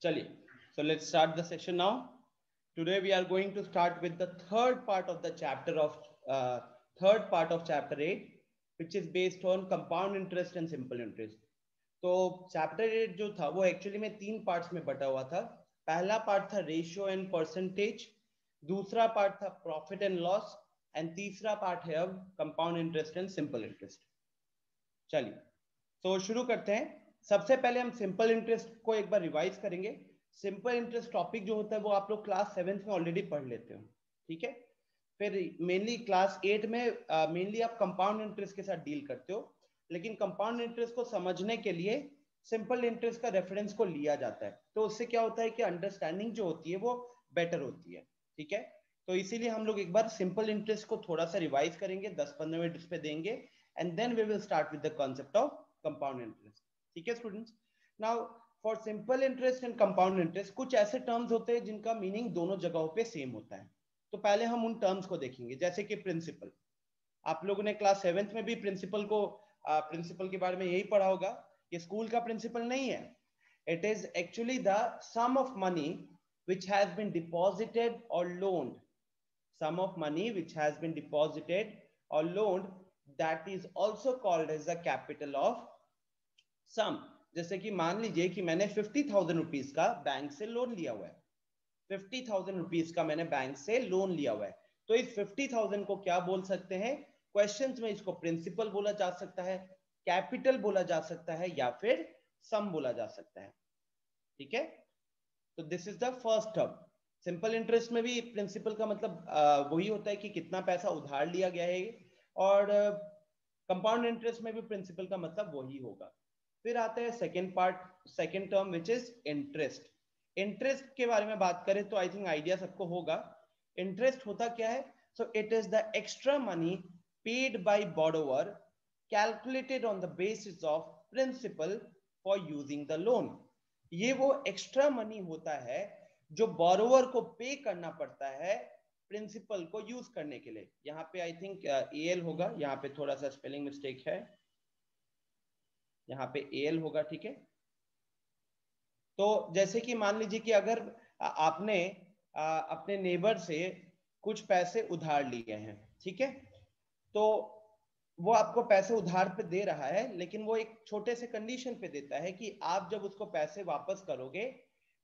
चलिए, so let's start the session now. Today we are going to start with the third part of the chapter of chapter 8, which is based on compound interest and simple interest. तो chapter 8 जो था वो actually में 3 parts में बटा हुआ था. पहला पार्ट था रेशियो एंड परसेंटेज, दूसरा पार्ट था प्रॉफिट एंड लॉस, एंड तीसरा पार्ट है अब compound interest and simple interest. चलिए, तो शुरू करते हैं. सबसे पहले हम सिंपल इंटरेस्ट को एक बार रिवाइज करेंगे. सिंपल इंटरेस्ट टॉपिक जो होता है वो आप लोग क्लास 7th में ऑलरेडी पढ़ लेते हो, ठीक है. फिर मेनली क्लास 8 में मेनली आप कंपाउंड इंटरेस्ट के साथ डील करते हो, लेकिन कंपाउंड इंटरेस्ट को समझने के लिए सिंपल इंटरेस्ट का रेफरेंस को लिया जाता है. तो उससे क्या होता है कि अंडरस्टैंडिंग जो होती है वो बेटर होती है, ठीक है. तो इसीलिए हम लोग एक बार सिंपल इंटरेस्ट को थोड़ा सा रिवाइज करेंगे, 10-15 मिनट इस पे देंगे, and then we will start with the concept of compound interest. ठीक है students. Now for simple interest and compound interest कुछ ऐसे टर्म्स होते हैं जिनका मीनिंग दोनों जगहों पे सेम होता है. तो पहले हम उन टर्म्स को देखेंगे, जैसे कि प्रिंसिपल. आप लोगों ने क्लास 7th में भी प्रिंसिपल के बारे में यही पढ़ा होगा. ये स्कूल का प्रिंसिपल नहीं है. It is actually the sum of money which has been deposited or loaned. Sum of money which has been deposited or loaned, that is also called as the capital of sum. जैसे कि मान लीजिए कि मैंने 50,000 rupees का bank से loan लिया हुआ है. 50,000 रुपीज का मैंने बैंक से लोन लिया हुआ है. तो इस 50,000 को क्या बोल सकते हैं? क्वेश्चंस में इसको प्रिंसिपल बोला जा सकता है, कैपिटल बोला जा सकता है, या फिर सम बोला जा सकता है. ठीक है. तो this is the first term. Simple interest में भी प्रिंसिपल का मतलब वही होता है कि कितना पैसा उधार लिया गया है, और कंपाउंड इंटरेस्ट में भी प्रिंसिपल का मतलब वही होगा. फिर आता है second term which is interest. Interest के बारे में बात करें तो आई थिंक आइडिया सबको होगा. इंटरेस्ट होता क्या है? So it is the extra money paid by borrower calculated on the basis of principal for using the loan. ये वो एक्स्ट्रा मनी होता है जो बोरोवर को पे करना पड़ता है प्रिंसिपल को यूज करने के लिए. यहाँ पे आई थिंक एल होगा, यहाँ पे थोड़ा सा स्पेलिंग मिस्टेक है, यहाँ पे एल होगा, ठीक है. तो जैसे कि मान लीजिए कि अगर आपने अपने नेबर से कुछ पैसे उधार लिए हैं, ठीक है. तो वो आपको पैसे उधार पे दे रहा है, लेकिन वो एक छोटे से कंडीशन पे देता है कि आप जब उसको पैसे वापस करोगे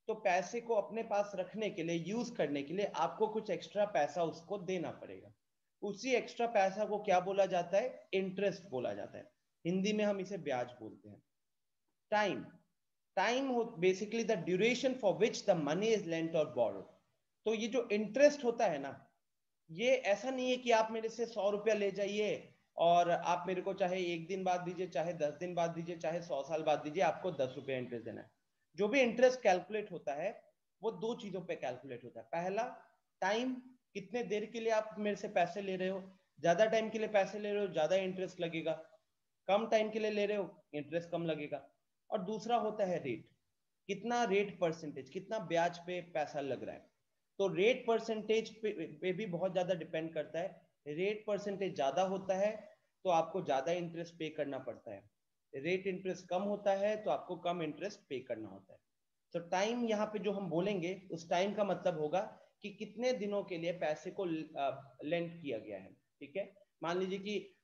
तो पैसे को अपने पास रखने के लिए, यूज करने के लिए आपको कुछ एक्स्ट्रा पैसा उसको देना पड़ेगा. उसी एक्स्ट्रा पैसा को क्या बोला जाता है? इंटरेस्ट बोला जाता है. हिंदी में हम इसे ब्याज बोलते हैं. Time basically the duration for which the money is lent और बोरोड. तो ये जो इंटरेस्ट होता है ना, ये ऐसा नहीं है कि आप मेरे से 100 रुपया ले जाइए और आप मेरे को चाहे 1 दिन बाद दीजिए, चाहे 10 दिन बाद दीजिए, चाहे 100 साल बाद दीजिए, आपको 10 रुपया इंटरेस्ट देना है. जो भी इंटरेस्ट कैलकुलेट होता है वो 2 चीजों पे कैलकुलेट होता है. पहला, टाइम, कितने देर के लिए आप मेरे से पैसे ले रहे हो. ज्यादा टाइम के लिए पैसे ले रहे हो, ज्यादा इंटरेस्ट लगेगा. कम टाइम के लिए ले रहे हो, इंटरेस्ट कम लगेगा. और दूसरा होता है रेट. कितना रेट परसेंटेज, कितना ब्याज पे पैसा लग रहा है. तो रेट परसेंटेज पे भी बहुत ज्यादा डिपेंड करता है. रेट परसेंटेज ज्यादा होता है तो आपको ज्यादा इंटरेस्ट पे करना पड़ता है. रेट इंटरेस्ट कम होता है तो आपको कम इंटरेस्ट पे करना होता है. तो टाइम यहाँ पे जो हम बोलेंगे, उस टाइम का मतलब होगा कि कितने दिनों के लिए पैसे को लेंड किया गया है. ठीक है. मान लीजिए कि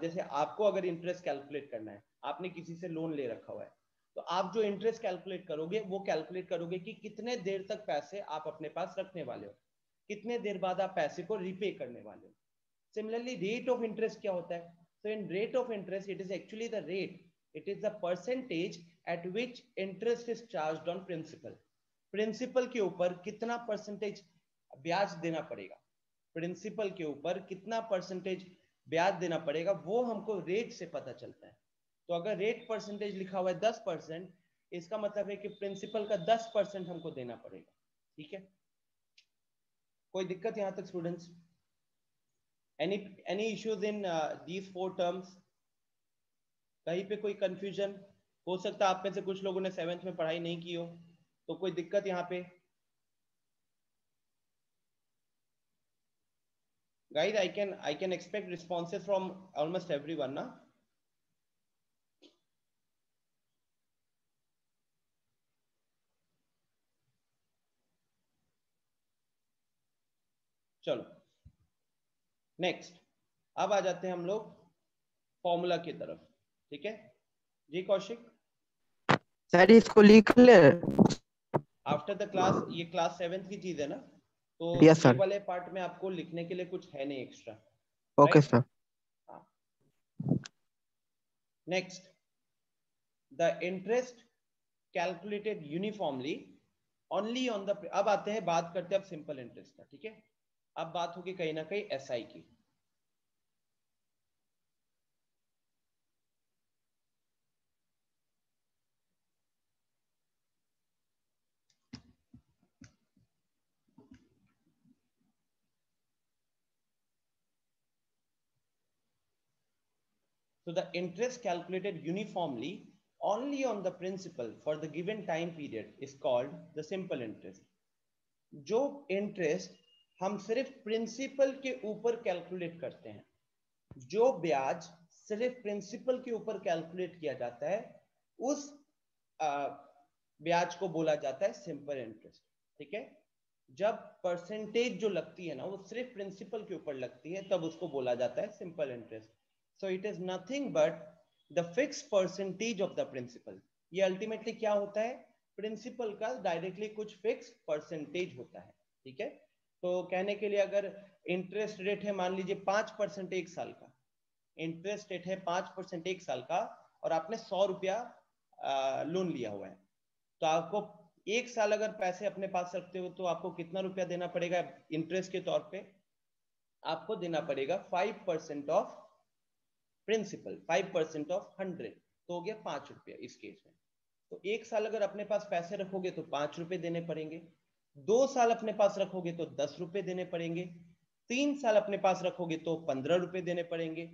जैसे आपको अगर इंटरेस्ट कैलकुलेट करना है, आपने किसी से लोन ले रखा हुआ है, तो आप जो इंटरेस्ट कैलकुलेट करोगे वो कैलकुलेट करोगे कि कितने देर तक पैसे आप अपने पास रखने वाले हो, कितने देर बाद आप पैसे को रीपे करने वाले हो. सिमिलरली रेट ऑफ इंटरेस्ट क्या होता है? So in rate of interest it is actually the rate, it is the percentage at which interest is charged on principal. Principal के ऊपर कितना परसेंटेज ब्याज देना पड़ेगा, प्रिंसिपल के ऊपर कितना परसेंटेज ब्याज देना पड़ेगा, वो हमको रेट से पता चलता है. तो अगर रेट परसेंटेज लिखा हुआ है 10%, इसका मतलब है कि प्रिंसिपल का 10% हमको देना पड़ेगा. ठीक है. कोई दिक्कत यहां तक students? Any issues in these 4 terms? कहीं पे कोई कंफ्यूजन? हो सकता है आप में से कुछ लोगों ने 7th में पढ़ाई नहीं की हो, तो कोई दिक्कत यहाँ पे? Guys, I can expect responses from almost everyone, na? चलो नेक्स्ट, अब आ जाते हैं हम लोग फॉर्मूला की तरफ। ठीक है जी कौशिक? सर इसको लिख ले। आफ्टर द क्लास, ये क्लास 7 की चीज है ना, तो यस ये सर। वाले पार्ट में आपको लिखने के लिए कुछ है नहीं एक्स्ट्रा, ओके राइट? सर। हाँ। Next, the interest calculated uniformly only on the, अब आते हैं, बात करते हैं अब सिंपल इंटरेस्ट का। ठीक है, अब बात होगी कहीं ना कहीं एसआई की। So the interest calculated uniformly only on the principal for the given time period is called the simple interest. जो इंटरेस्ट हम सिर्फ प्रिंसिपल के ऊपर कैलकुलेट करते हैं, जो ब्याज सिर्फ प्रिंसिपल के ऊपर कैलकुलेट किया जाता है, उस ब्याज को बोला जाता है सिंपल इंटरेस्ट। ठीक है, जब परसेंटेज जो लगती है ना वो सिर्फ प्रिंसिपल के ऊपर लगती है, तब उसको बोला जाता है simple interest. So it is nothing but the fix percentage of the principal. ये अल्टीमेटली क्या होता है? प्रिंसिपल का डायरेक्टली कुछ फिक्स परसेंटेज होता है। ठीक है, तो कहने के लिए अगर इंटरेस्ट रेट है मान लीजिए 5% एक साल का, इंटरेस्ट रेट है 5% एक साल का, और आपने 100 रुपया लोन लिया हुआ है, तो आपको एक साल अगर पैसे अपने पास रखते हो तो आपको कितना रुपया देना पड़ेगा इंटरेस्ट के तौर पे? आपको देना पड़ेगा 5% ऑफ प्रिंसिपल, 5% ऑफ 100, तो हो गया 5 रुपया इस केस में। तो एक साल अगर अपने पास पैसे रखोगे तो 5 रुपए देने पड़ेंगे, 2 साल अपने पास रखोगे तो 10 रुपए देने पड़ेंगे, 3 साल अपने पास रखोगे तो 15 रुपए देने पड़ेंगे,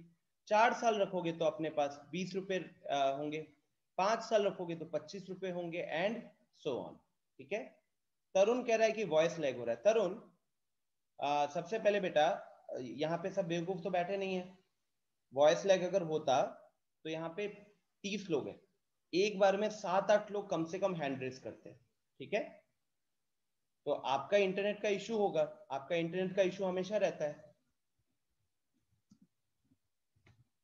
4 साल रखोगे तो अपने पास 20 रुपए होंगे, 5 साल रखोगे तो 25 रुपए होंगे, एंड सो ऑन। ठीक है, तरुण कह रहा है कि वॉइस लैग हो रहा है। तरुण, सबसे पहले बेटा, यहाँ पे सब बेवकूफ तो बैठे नहीं है। वॉइस लैग अगर होता तो यहाँ पे 30 लोग हैं, एक बार में 7-8 लोग कम से कम हैंड रेस करते हैं। ठीक है, तो आपका इंटरनेट का इशू होगा, आपका इंटरनेट का इशू हमेशा रहता है।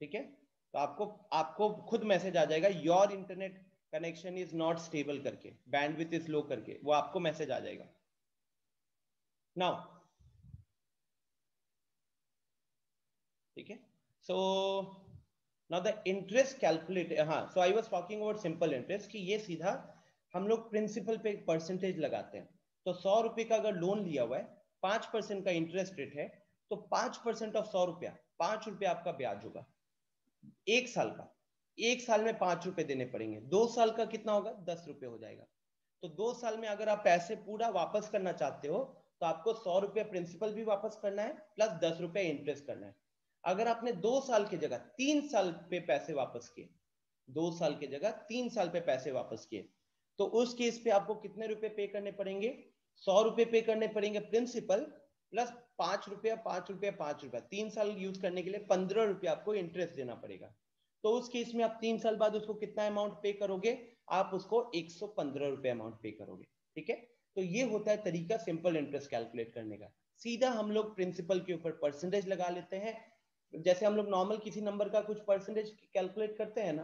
ठीक है, तो आपको आपको खुद मैसेज आ जाएगा your internet connection is not stable करके, बैंडविड्थ इज लो करके, वो आपको मैसेज आ जाएगा। नाउ ठीक है, so now the interest calculate, हाँ, so I was talking about simple interest कि ये सीधा हम लोग प्रिंसिपल पे एक परसेंटेज लगाते हैं। तो 100 रुपए का अगर लोन लिया हुआ है, 5% का इंटरेस्ट रेट है, तो 5% ऑफ 100 रुपया 5 रुपया आपका ब्याज होगा एक साल का। एक साल में 5 रुपए देने पड़ेंगे, 2 साल का कितना होगा? 10 रुपए हो जाएगा। तो 2 साल में अगर आप पैसे पूरा वापस करना चाहते हो तो आपको 100 रुपया प्रिंसिपल भी वापस करना है प्लस 10 रुपया इंटरेस्ट करना है। अगर आपने 2 साल की जगह 3 साल पे पैसे वापस किए, 2 साल की जगह 3 साल पे पैसे वापस किए, तो उस केस पे आपको कितने रुपए पे करने पड़ेंगे? 100 रुपए पे करने पड़ेंगे प्रिंसिपल, प्लस 5 रुपया 5 रुपया 5 रुपया, 3 साल यूज करने के लिए 15 रुपया आपको इंटरेस्ट देना पड़ेगा। तो उस केस में आप 3 साल बाद उसको कितना अमाउंट पे करोगे? आप उसको 115 रुपया अमाउंट पे करोगे। ठीक है, तो ये होता है तरीका सिंपल इंटरेस्ट कैलकुलेट करने का। सीधा हम लोग प्रिंसिपल के ऊपर परसेंटेज लगा लेते हैं, जैसे हम लोग नॉर्मल किसी नंबर का कुछ परसेंटेज कैलकुलेट करते हैं ना,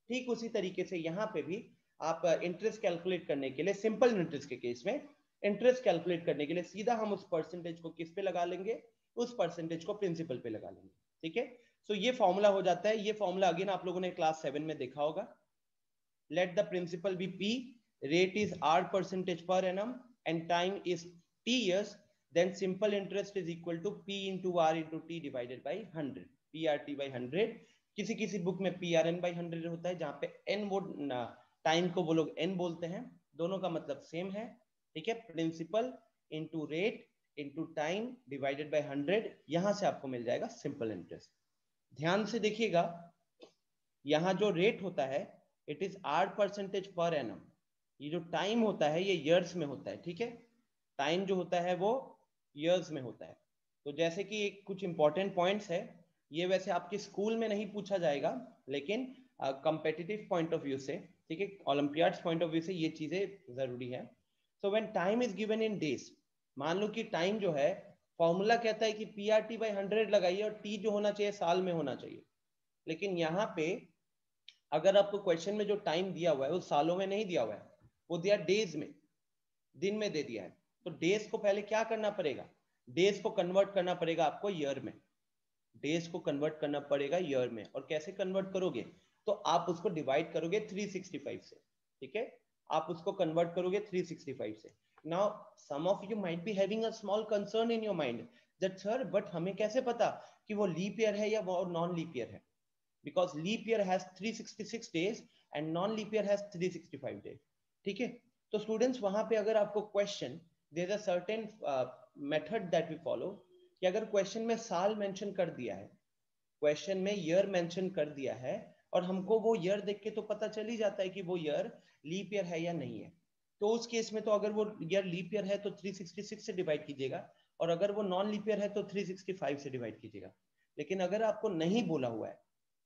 ठीक उसी तरीके से यहाँ पे भी आप इंटरेस्ट कैलकुलेट करने के लिए, सिंपल इंटरेस्ट के केस में इंटरेस्ट कैलकुलेट करने के लिए सीधा हम उस परसेंटेज को किस पे लगा लेंगे? उस परसेंटेज को प्रिंसिपल पे लगा लेंगे। ठीक है, सो ये फॉर्मूला हो जाता है। ये फॉर्मूला अगेन आप लोगों ने क्लास 7 में देखा होगा। Let the principal be P, rate is R percentage per annum, and time is T years, then simple interest is equal to p into r into t divided by 100, prt by 100। किसी किसी book में prn by 100 होता है, जहां पे n वो time को वो लोग n बोलते हैं, दोनों का मतलब सेम है। ठीक है, principal into rate into time divided by 100, यहां से आपको मिल जाएगा सिंपल इंटरेस्ट। ध्यान से देखिएगा, यहां जो रेट होता है it is R percentage per annum, ये जो टाइम होता है ये ईयर्स में होता है। ठीक है, टाइम जो होता है वो ईयर्स में होता है। तो जैसे कि एक कुछ इंपॉर्टेंट पॉइंट्स है, ये वैसे आपके स्कूल में नहीं पूछा जाएगा, लेकिन कंपेटिटिव पॉइंट ऑफ व्यू से, ठीक है, ओलंपियाड्स पॉइंट ऑफ व्यू से ये चीजें जरूरी है। So when time is given in days, मान लो कि टाइम जो है फॉर्मूला कहता है कि PRT बाई 100 लगाइए और T जो होना चाहिए साल में होना चाहिए। लेकिन यहाँ पे अगर आपको क्वेश्चन में जो टाइम दिया हुआ है वो सालों में नहीं दिया हुआ है, वो दिया डेज में, दिन में दे दिया है। तो डेज को पहले क्या करना पड़ेगा, डेज को कन्वर्ट करना पड़ेगा आपको ईयर में, डेज को कन्वर्ट करना पड़ेगा ईयर में। और कैसे कन्वर्ट करोगे, तो आप उसको डिवाइड करोगे 365 से, ठीक है, आप उसको कन्वर्ट करोगे 365 से। Now some of you might be having a small concern in your mind that sir but हमें कैसे पता कि वो लीप ईयर है या वो नॉन लीप ईयर है, because leap year has 366 days and non leap year has 365 days, ठीक है। तो स्टूडेंट्स वहां पे अगर आपको question, there is a certain method that we follow, कि अगर क्वेश्चन में साल मेंशन कर दिया है, क्वेश्चन में ईयर मेंशन कर दिया है, और हमको वो ईयर देख के तो पता चल ही जाता है कि वो ईयर लीप ईयर है या नहीं है, तो उस केस में तो अगर वो ईयर लीप ईयर है तो 366 से डिवाइड कीजिएगा, और अगर वो नॉन लीप ईयर है तो 365 से डिवाइड कीजिएगा। लेकिन अगर आपको नहीं बोला हुआ है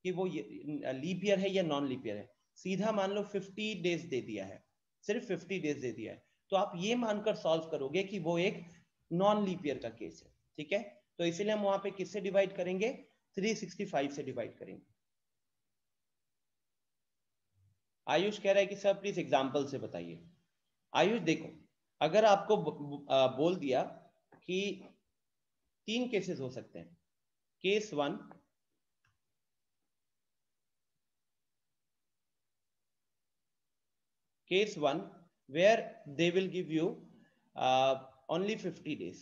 कि वो लीप ईयर है या नॉन लीप ईयर है, सीधा मान लो 50 डेज दे दिया है, सिर्फ 50 डेज दे दिया है, तो आप ये मानकर सॉल्व करोगे कि वो एक नॉन लीप ईयर का केस है, ठीक है। तो इसीलिए हम वहां पे किससे डिवाइड करेंगे, 365 से डिवाइड करेंगे। आयुष कह रहा है कि सर प्लीज एग्जांपल से बताइए। आयुष देखो, अगर आपको बोल दिया कि 3 केसेस हो सकते हैं, case 1, case 1 where they will give you only 50 days,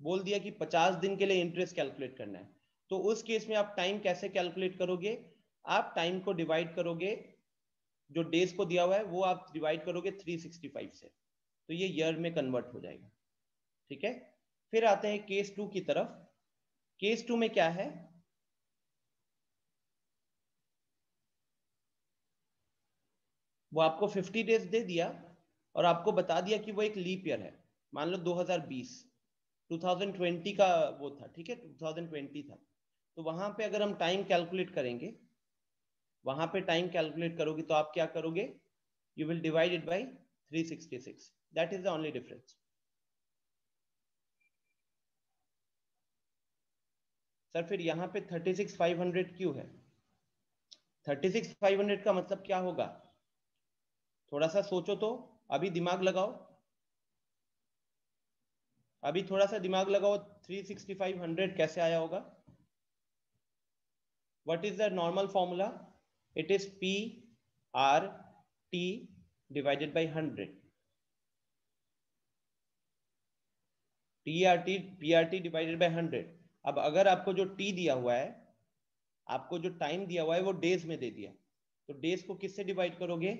बोल दिया कि 50 दिन के लिए इंटरेस्ट कैलकुलेट करना है, तो उस केस में आप टाइम कैसे कैलकुलेट करोगे, आप टाइम को डिवाइड करोगे, जो डेज को दिया हुआ है वो आप डिवाइड करोगे 365 से, तो ये ईयर में कन्वर्ट हो जाएगा, ठीक है। फिर आते हैं केस 2 की तरफ। केस 2 में क्या है, वो आपको 50 डेज दे दिया और आपको बता दिया कि वो एक लीप ईयर है, मान लो 2020 का वो था, ठीक है, 2020 था। तो वहां पे अगर हम टाइम कैलकुलेट करेंगे, वहां पे टाइम कैलकुलेट करोगे तो आप क्या करोगे, you will divide it by 366, that is the only difference. Sir फिर यहाँ पे 36,500 क्यों है, 36,500 का मतलब क्या होगा, थोड़ा सा सोचो तो, अभी दिमाग लगाओ, अभी थोड़ा सा दिमाग लगाओ, 36500 कैसे आया होगा। What is the normal formula? It is PRT divided by 100. PRT divided by 100. अब अगर आपको जो T दिया हुआ है, आपको जो टाइम दिया हुआ है वो डेज में दे दिया, तो डेज को किससे डिवाइड करोगे,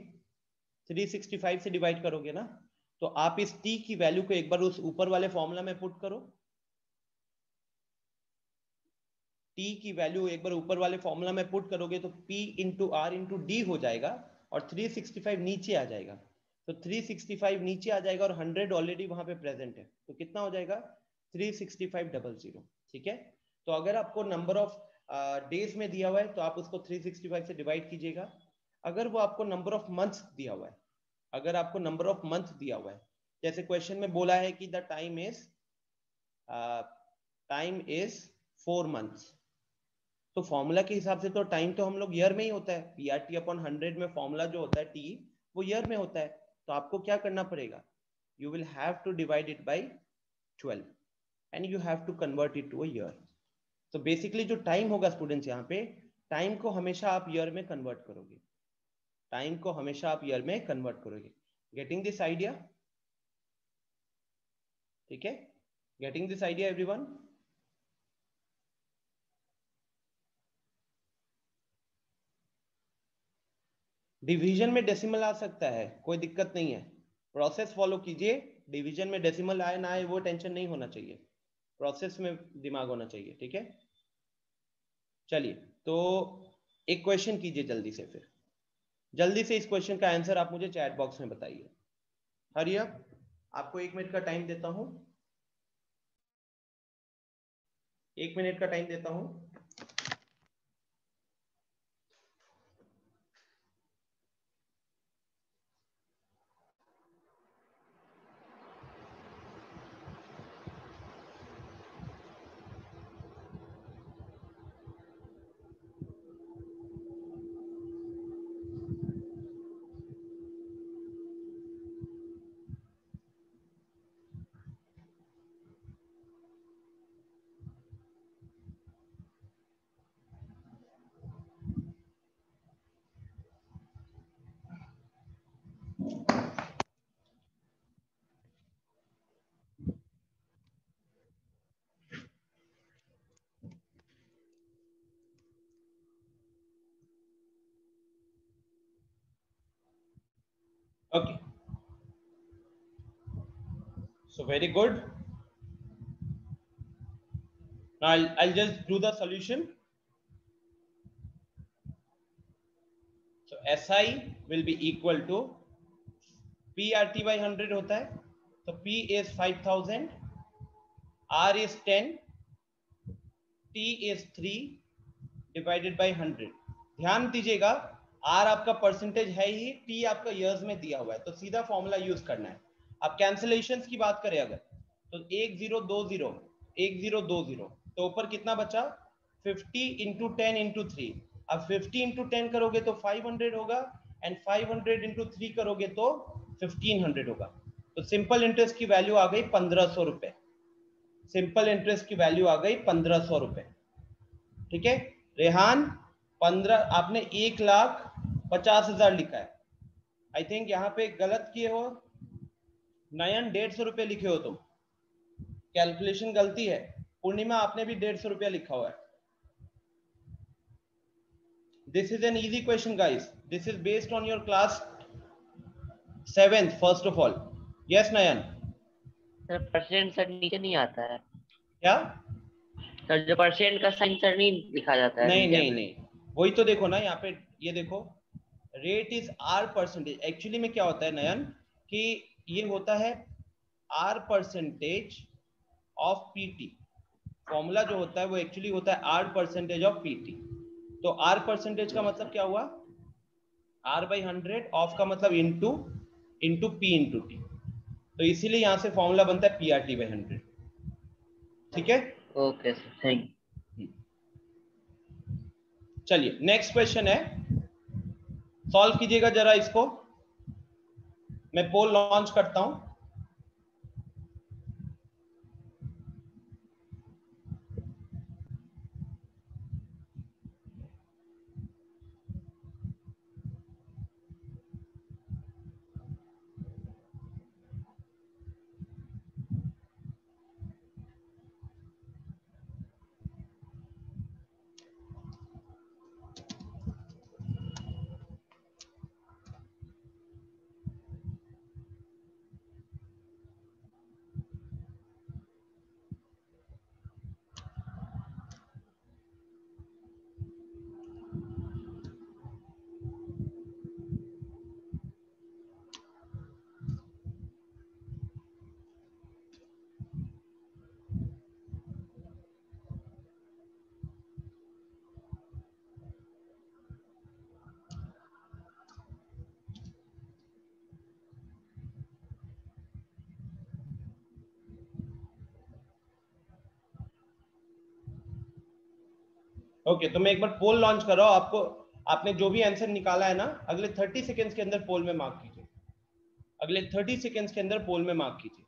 365 से डिवाइड करोगे ना। तो आप इस T की वैल्यू को एक बार उस ऊपर वाले फॉर्मूला में पुट करो, T की वैल्यू एक बार ऊपर वाले फॉर्मूला में पुट करोगे तो P into R into D हो जाएगा, और 365 नीचे आ जाएगा, तो 365 नीचे आ जाएगा और 100 ऑलरेडी वहां पे प्रेजेंट है, तो कितना हो जाएगा 36500, ठीक है। तो अगर आपको नंबर ऑफ डेज में दिया हुआ है तो आप उसको 365 से डिवाइड कीजिएगा। अगर वो आपको नंबर ऑफ मंथ्स दिया हुआ है, अगर आपको नंबर ऑफ मंथ दिया हुआ है, जैसे क्वेश्चन में बोला है कि द टाइम इज 4 मंथ्स, तो फॉर्मूला के हिसाब से तो टाइम तो हम लोग ईयर में ही होता है, PRT अपॉन 100 में फॉर्मूला जो होता है T, वो ईयर में होता है। तो आपको क्या करना पड़ेगा, you will have to divide it by 12 and you have to convert it to a year. तो बेसिकली जो टाइम होगा स्टूडेंट्स, यहाँ पे टाइम को हमेशा आप ईयर में कन्वर्ट करोगे, टाइम को हमेशा आप ईयर में कन्वर्ट करोगे। गेटिंग दिस आइडिया, ठीक है, getting this idea everyone. Division में डेसिमल आ सकता है, कोई दिक्कत नहीं है, प्रोसेस फॉलो कीजिए, डिवीजन में डेसिमल आए ना आए वो टेंशन नहीं होना चाहिए, प्रोसेस में दिमाग होना चाहिए, ठीक है। चलिए, तो एक क्वेश्चन कीजिए जल्दी से, फिर जल्दी से इस क्वेश्चन का आंसर आप मुझे चैट बॉक्स में बताइए। हरी अप, आपको 1 मिनट का टाइम देता हूं, 1 मिनट का टाइम देता हूं। Okay. So very good. Now I'll just do the solution. So SI will be equal to PRT by 100 होता है, तो P is 5000, R is 10, T is 3 divided by 100. ध्यान दीजिएगा, R आपका परसेंटेज है ही, T आपका इयर्स में दिया हुआ है, तो सीधा फॉर्मूला यूज करना है. अब कैंसिलेशंस की बात करें अगर, तो 1020 1020, तो ऊपर कितना बचा 50 इंटू 10 इंटू 3. अब 50 इंटू 10 करोगे तो 500 होगा, एंड 500 इंटू 3 करोगे तो 1500 होगा. तो सिंपल इंटरेस्ट की वैल्यू आ गई 1500 रुपए. सिंपल इंटरेस्ट की वैल्यू आ गई 1500 रुपए. ठीक है रेहान, 15 आपने 1,50,000 लिखा है. आई थिंक यहाँ पे गलत किए हो. नयन 150 रुपए लिखे हो तुम, कैलकुलेशन गलती है. पूर्णिमा आपने भी 150 रुपया लिखा हुआ है. This is an easy question guys. This is based on your class 7th first of all. Yes Nayan. Sir percent sir नीचे नहीं आता है. क्या सर जो परसेंट का साइन सर नहीं लिखा जाता है. नहीं, वही तो देखो ना यहाँ पे, ये देखो rate is R percentage. Actually में क्या होता है नयन, कि ये होता है R percentage of PT. Formula जो होता है वो एक्चुअली होता है आर परसेंटेज ऑफ पीटी. तो आर परसेंटेज का मतलब क्या हुआ, आर बाई 100, ऑफ का मतलब इंटू पी इंटू टी. तो इसीलिए यहां से फॉर्मूला बनता है पी आर टी बाई 100. ठीक है, ओके सर, थैंक यू. चलिए नेक्स्ट क्वेश्चन है, सॉल्व कीजिएगा जरा इसको. मैं पोल लॉन्च करता हूं. ओके तो मैं एक बार पोल लॉन्च कर रहा हूं. आपको, आपने जो भी आंसर निकाला है ना, अगले 30 सेकेंड्स के अंदर पोल में मार्क कीजिए. अगले 30 सेकेंड्स के अंदर पोल में मार्क कीजिए.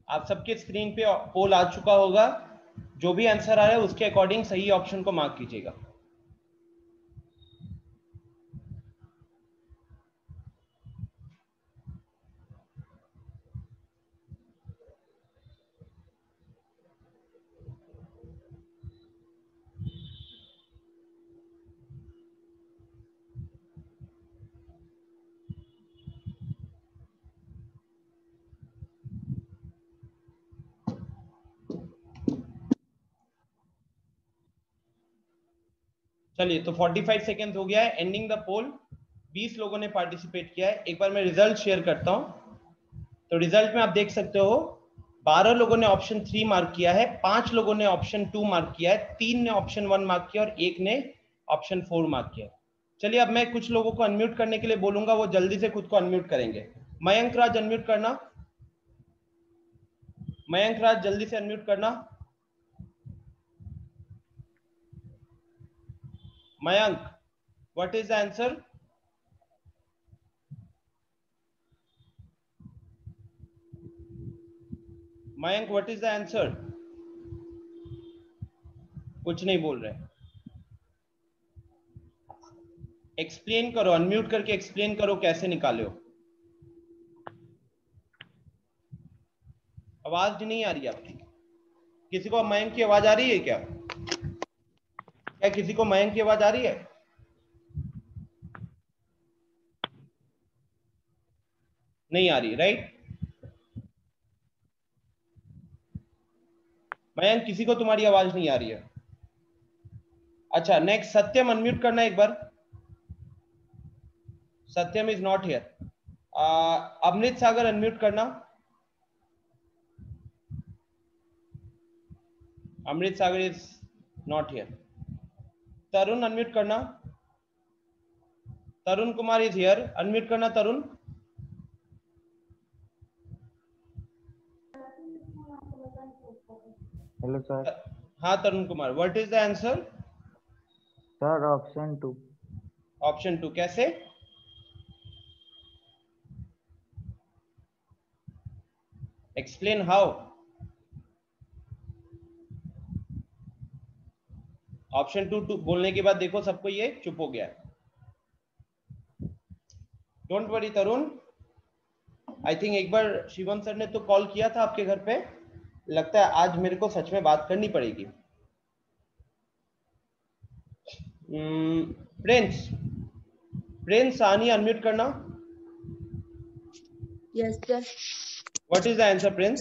आप सबके स्क्रीन पे पोल आ चुका होगा. जो भी आंसर आ रहा है उसके अकॉर्डिंग सही ऑप्शन को मार्क कीजिएगा. चलिए तो 45 सेकेंड हो गया है. एंडिंग द पोल. 20 लोगों ने पार्टिसिपेट किया है. एक बार मैं रिजल्ट शेयर करता हूं. तो रिजल्ट में आप देख सकते हो 12 लोगों ने ऑप्शन 3 मार्क किया है, 5 लोगों ने ऑप्शन 2 मार्क किया है, 3 ने ऑप्शन 1 मार्क किया और 1 ने ऑप्शन 4 मार्क किया. चलिए अब मैं कुछ लोगों को अनम्यूट करने के लिए बोलूंगा, वो जल्दी से खुद को अनम्यूट करेंगे. मयंक राज अनम्यूट करना. मयंक राज जल्दी से अनम्यूट करना. Mayank, what is the answer? Mayank, what is the answer? कुछ नहीं बोल रहे. एक्सप्लेन करो, अनम्यूट करके एक्सप्लेन करो कैसे निकाले हो. आवाज नहीं आ रही आपकी. किसी को मयंक की आवाज आ रही है क्या? क्या किसी को मयंक की आवाज आ रही है? नहीं आ रही, राइट? मयंक, किसी को तुम्हारी आवाज नहीं आ रही है? अच्छा, नेक्स्ट सत्यम, अनम्यूट करना एक बार। Satyam is not here. Amrit Sagar, unmute करना। Amrit Sagar is not here. Tarun, unmute करना। Tarun Kumar is here, unmute करना तरुण। Hello sir. हाँ Tarun Kumar, what is the answer? Sir option 2। Option 2 कैसे? Explain how. ऑप्शन 2 बोलने के बाद देखो सबको ये चुप हो गया। Don't worry Tarun, I think एक बार शिवम सर ने तो कॉल किया था आपके घर पे, लगता है आज मेरे को सच में बात करनी पड़ेगी। प्रिंस, प्रिंस सानी, अनम्यूट करना। Yes, sir. What is the answer Prince?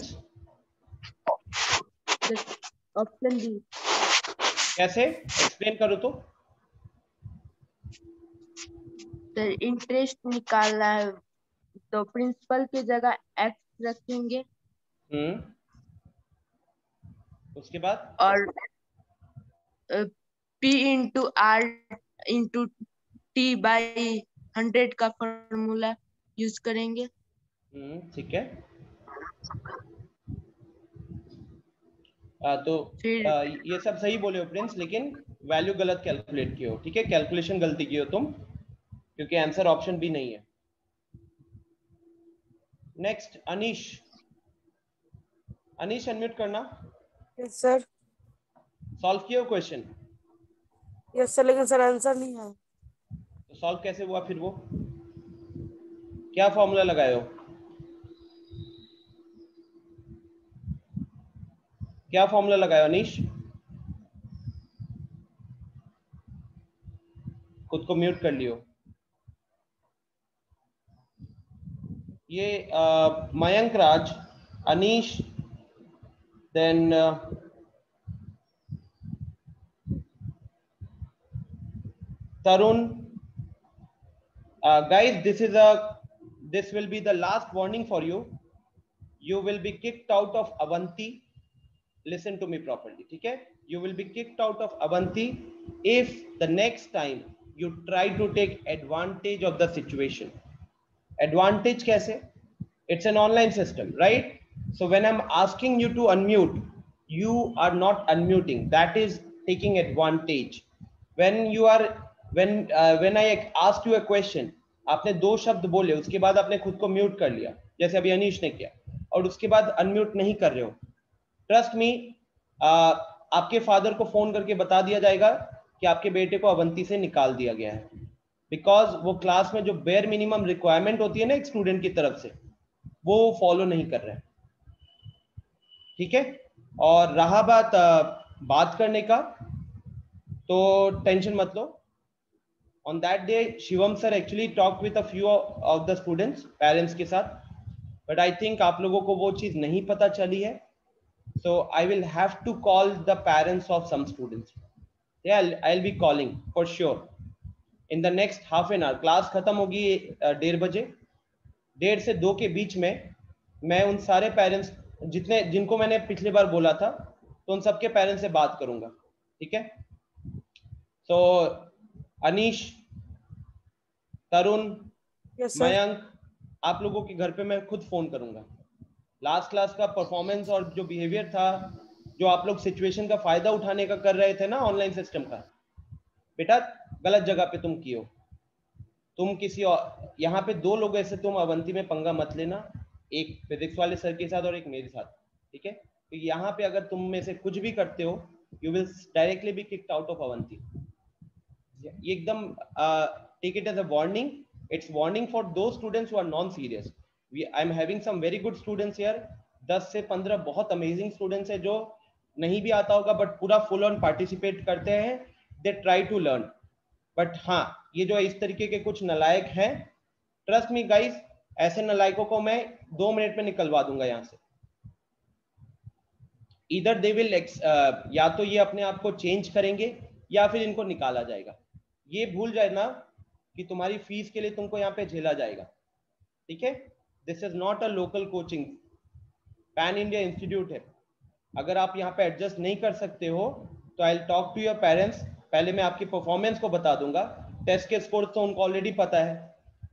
Option B. कैसे? एक्सप्लेन करो तो। सर इंटरेस्ट निकालना है तो प्रिंसिपल की जगह एक्स रखेंगे उसके बाद और P into R into T by 100 का फॉर्मूला यूज करेंगे। ठीक है। तो फिर ये सब सही बोले हो प्रिंस, लेकिन वैल्यू गलत कैलकुलेट किए हो। ठीक है, कैलकुलेशन गलती की हो तुम, क्योंकि आंसर ऑप्शन बी नहीं है। नेक्स्ट अनीश, अनीश अनम्यूट करना। Yes sir. सॉल्व किया हो क्वेश्चन? यस सर, लेकिन सर आंसर नहीं है। तो सॉल्व कैसे हुआ फिर? वो क्या फॉर्मूला लगाए हो? क्या फॉर्मूला लगाया अनीश? खुद को म्यूट कर लियो। ये Mayank Raj, Anish, then Tarun. Guys, this will be the last warning for you. You will be kicked out of Avanti. Listen to me properly, ठीक है? You will be kicked out of Avanti if the next time you try to take advantage of the situation. Advantage कैसे? It's an online system, right? So when I'm asking you to unmute, you are not unmuting. That is taking advantage. When I ask you a question, आपने दो शब्द बोले, उसके बाद आपने खुद को म्यूट कर लिया, जैसे अभी अनीश ने किया, और उसके बाद अनम्यूट नहीं कर रहे हो। ट्रस्ट मी, आपके फादर को फोन करके बता दिया जाएगा कि आपके बेटे को अवंती से निकाल दिया गया है, बिकॉज वो क्लास में जो बेयर मिनिमम रिक्वायरमेंट होती है ना एक स्टूडेंट की तरफ से, वो फॉलो नहीं कर रहे हैं। ठीक है? और रहा बात करने का, तो टेंशन मत लो। On that day, Shivam sir actually talked with a few of the students, parents के साथ, but I think आप लोगों को वो चीज नहीं पता चली है, so I will have to call the parents of some students. Yeah, I'll be calling for sure. In the next half an hour, class खत्म होगी 1:30 बजे, 1:30 से 2 के बीच में मैं उन सारे पेरेंट्स जिनको मैंने पिछली बार बोला था, तो उन सबके पेरेंट्स से बात करूंगा। ठीक है? तो अनीश, तरुण, मयंक, आप लोगों के घर पे मैं खुद फोन करूंगा। लास्ट क्लास का परफॉर्मेंस और जो बिहेवियर था, जो आप लोग सिचुएशन का फायदा उठाने का कर रहे थे ना ऑनलाइन सिस्टम का, बेटा गलत जगह पे तुम किए हो। तुम किसी और, यहाँ पे 2 लोग ऐसे, तुम अवंती में पंगा मत लेना, एक फिजिक्स वाले सर के साथ और एक मेरे साथ। ठीक है? तो यहाँ पे अगर तुम में से कुछ भी करते हो, you will directly be kicked out of Avanti. ये एकदम take it as a warning. It's warning for those students who are non serious. I am having some very good students here. 10 से 15 बहुत अमेजिंग स्टूडेंट्स है जो नहीं भी आता होगा बट पूरा फुल ऑन पार्टिसिपेट करते हैं. They try to learn. But हाँ, ये जो इस तरीके के कुछ नालायक हैं, ट्रस्ट मी गाइस, ऐसे नालायकों को मैं 2 मिनट में निकलवा दूंगा यहाँ से। इधर दे विल या तो ये अपने आप को चेंज करेंगे या फिर इनको निकाला जाएगा। ये भूल जाए ना कि तुम्हारी फीस के लिए तुमको यहाँ पे झेला जाएगा, ठीक है। This is not a local coaching, pan India institute है। अगर आप यहाँ पे एडजस्ट नहीं कर सकते हो तो I will talk to your parents. पहले मैं आपकी परफॉर्मेंस को बता दूंगा, टेस्ट के स्कोर तो उनको ऑलरेडी पता है,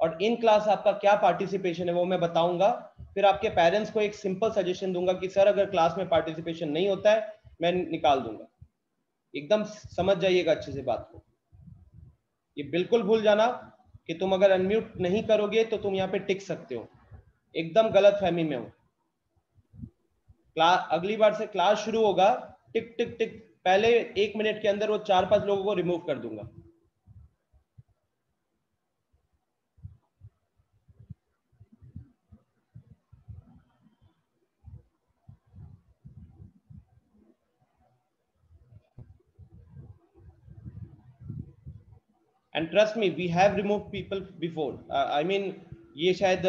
और इन क्लास आपका क्या पार्टिसिपेशन है वो मैं बताऊंगा। फिर आपके पेरेंट्स को एक सिंपल सजेशन दूंगा कि सर अगर क्लास में पार्टिसिपेशन नहीं होता है मैं निकाल दूंगा। एकदम समझ जाइएगा अच्छे से बात को। ये बिल्कुल भूल जाना कि तुम अगर अनम्यूट नहीं करोगे तो तुम यहाँ पे टिक सकते हो, एकदम गलत फहमी में हो। क्लास अगली बार से क्लास शुरू होगा, टिक टिक टिक, पहले 1 मिनट के अंदर वो 4-5 लोगों को रिमूव कर दूंगा। And trust me, we have removed people before. I mean, ये शायद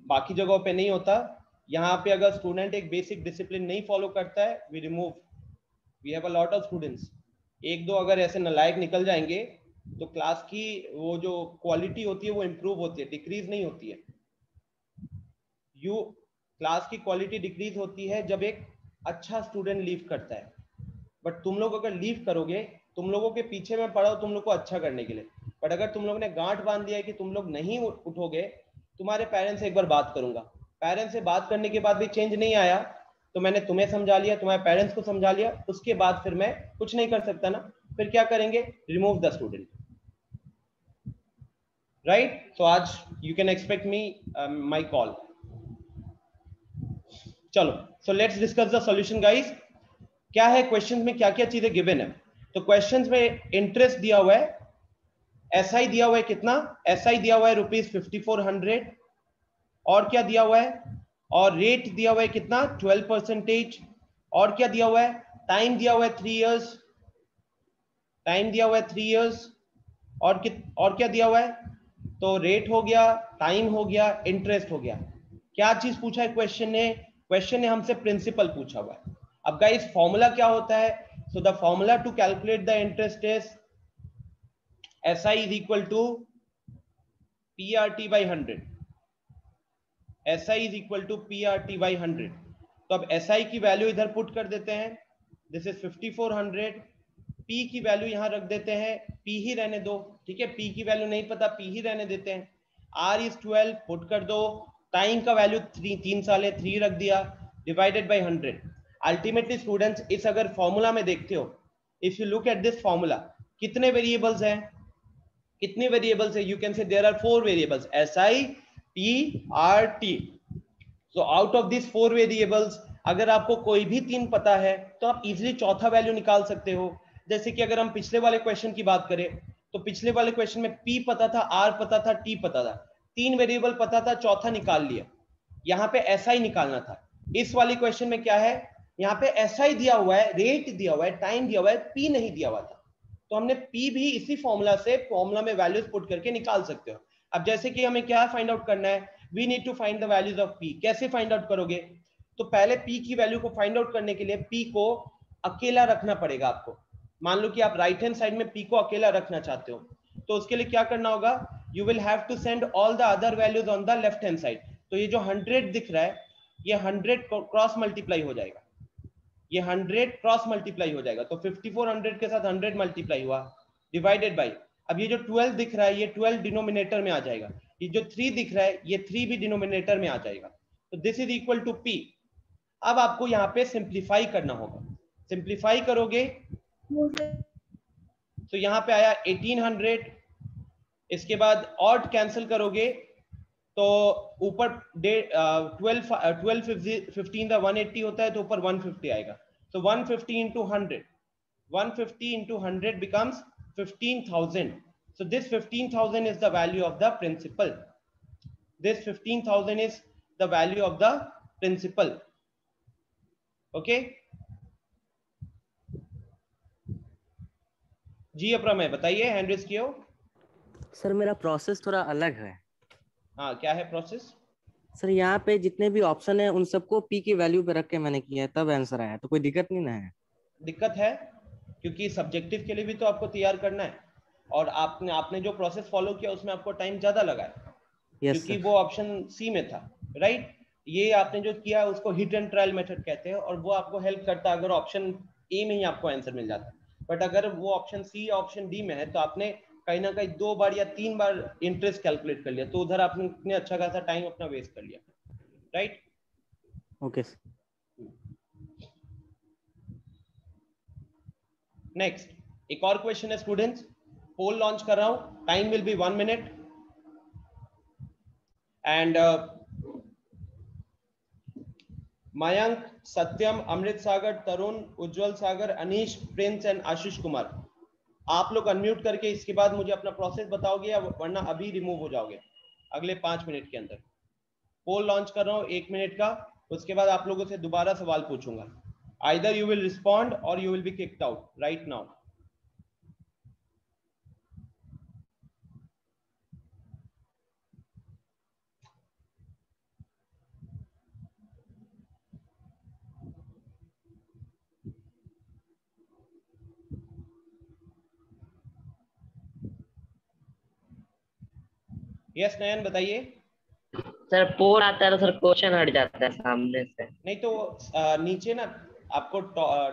बाकी जगहों पे नहीं होता। यहाँ पे अगर स्टूडेंट एक बेसिक डिसिप्लिन नहीं फॉलो करता है, we remove. We have a lot of students. 1-2 अगर ऐसे नालायक निकल जाएंगे तो क्लास की वो जो क्वालिटी होती है वो इम्प्रूव होती है, डिक्रीज नहीं होती है। क्लास की क्वालिटी डिक्रीज होती है जब एक अच्छा स्टूडेंट लीव करता है। बट तुम लोग अगर लीव करोगे, तुम लोगों के पीछे मैं पड़ा हूं तुम लोग को अच्छा करने के लिए, बट अगर तुम लोगों ने गांठ बांध दिया है कि तुम लोग नहीं उठोगे, तुम्हारे पेरेंट्स से एक बार बात करूंगा। पेरेंट्स से बात करने के बाद भी चेंज नहीं आया तो मैंने तुम्हें समझा लिया, तुम्हारे पेरेंट्स को समझा लिया, उसके बाद फिर मैं कुछ नहीं कर सकता ना। फिर क्या करेंगे? Remove the student, right. So आज you can expect me my call. चलो, so let's discuss the solution guys. क्या है क्वेश्चन में, क्या क्या चीजें गिवन है? तो क्वेश्चंस में इंटरेस्ट दिया हुआ है, एसआई दिया हुआ है कितना, एसआई दिया हुआ है ₹5400, और क्या दिया हुआ है, और रेट दिया हुआ है कितना 12%, और क्या दिया हुआ है, टाइम दिया हुआ है 3 इयर्स, टाइम दिया हुआ है 3 इयर्स, और क्या दिया हुआ है, तो रेट हो गया, टाइम हो गया, इंटरेस्ट हो गया। क्या चीज पूछा है क्वेश्चन ने? क्वेश्चन ने हमसे प्रिंसिपल पूछा हुआ है। अब गाइस फॉर्मूला क्या होता है? So the formula to calculate the interest is SI is equal to PRT by 100. SI is equal to PRT by 100. तो अब SI की वैल्यू इधर पुट कर देते हैं, दिस इज 5400। P की वैल्यू यहां रख देते हैं, P ही रहने दो, ठीक है, P की वैल्यू नहीं पता, P ही रहने देते हैं। R is 12 पुट कर दो, टाइम का वैल्यू 3 साल है, 3 रख दिया, डिवाइडेड बाई 100। अल्टीमेटली स्टूडेंट्स इस अगर फॉर्मूला में देखते हो, if you look at this formula, कितने वेरिएबल्स हैं, कितने वेरिएबल्स है? You can say there are 4 variables, SI PRT। So out of this 4 variables अगर आपको कोई भी 3 पता है तो आप इजीली चौथा वैल्यू निकाल सकते हो। जैसे कि अगर हम पिछले वाले क्वेश्चन की बात करें तो पिछले वाले क्वेश्चन में P पता था, R पता था, T पता था, 3 वेरिएबल पता था, चौथा निकाल लिया। यहाँ पे SI निकालना था। इस वाली क्वेश्चन में क्या है, यहाँ पे SI दिया हुआ है, रेट दिया हुआ है, टाइम दिया हुआ है, P नहीं दिया हुआ था, तो हमने P भी इसी फॉर्मूला से फॉर्मूला में वैल्यूज पुट करके निकाल सकते हो। अब जैसे कि हमें क्या फाइंड आउट करना है, we need to find the values of P। कैसे फाइंड आउट करोगे? तो पहले P की वैल्यू को फाइंड आउट करने के लिए P को अकेला रखना पड़ेगा आपको। मान लो कि आप राइट हैंड साइड में P को अकेला रखना चाहते हो, तो उसके लिए क्या करना होगा, you will have to send all the other values on the left hand side. तो ये जो 100 दिख रहा है, ये 100 क्रॉस मल्टीप्लाई हो जाएगा, ये 100 क्रॉस मल्टीप्लाई हो जाएगा, तो 5400 के साथ 100 मल्टीप्लाई हुआ, डिवाइडेड बाई, अब ये जो 12 दिख रहा है ये 12 डिनोमिनेटर में आ जाएगा, ये जो 3 दिख रहा है ये 3 भी डिनोमिनेटर में आ जाएगा, तो this is equal to P। अब आपको यहाँ पे सिंप्लीफाई करना होगा, सिंप्लीफाई करोगे तो यहाँ पे आया 1800, इसके बाद ऑड कैंसिल करोगे तो ऊपर 12 180 होता है, तो ऊपर 150 आएगा, तो 150 into 100, 150 into 100 becomes 15,000. So this 15,000 is the value of the principal. This 15,000 is the value of the principal. Okay? जी अप्रमेय बताइए, हैंड रेज किया हो। सर मेरा प्रोसेस थोड़ा अलग है। हाँ, क्या है प्रोसेस? सर यहाँ पे जितने भी ऑप्शन है उन सबको पी की वैल्यू पे रख के मैंने किया है, तब आंसर आया, तो कोई दिक्कत नहीं ना है? दिक्कत है, क्योंकि सब्जेक्टिव के लिए भी तो आपको तैयार करना है, और आपने जो प्रोसेस फॉलो किया उसमें आपको टाइम ज्यादा लगा है, यस क्योंकि सर। वो ऑप्शन सी में था, राइट? ये आपने जो किया उसको हिट एंड ट्रायल मेथड कहते हैं, और वो आपको हेल्प करता है अगर ऑप्शन ए में ही आपको आंसर मिल जाता है। बट अगर वो ऑप्शन सी या ऑप्शन डी में है तो आपने कहीं ना कहीं 2 बार या 3 बार इंटरेस्ट कैलकुलेट कर लिया, तो उधर आपने अच्छा खासा टाइम अपना वेस्ट कर लिया, राइट? ओके। नेक्स्ट, एक और क्वेश्चन है स्टूडेंट्स, पोल लॉन्च कर रहा हूं, time will be 1 minute, and Mayank, Satyam, Amrit Sagar, Tarun, Ujjwal Sagar, Anish, Prince and Ashish Kumar, आप लोग अनम्यूट करके इसके बाद मुझे अपना प्रोसेस बताओगे, या वरना अभी रिमूव हो जाओगे अगले 5 मिनट के अंदर। पोल लॉन्च कर रहा हूं 1 मिनट का, उसके बाद आप लोगों से दोबारा सवाल पूछूंगा, आइदर यू विल रिस्पॉन्ड और you will be kicked out right now. Yes Nayan बताइए। सर पोल आता है तो सर क्वेश्चन हट जाता है सामने से। नहीं तो नीचे ना आपको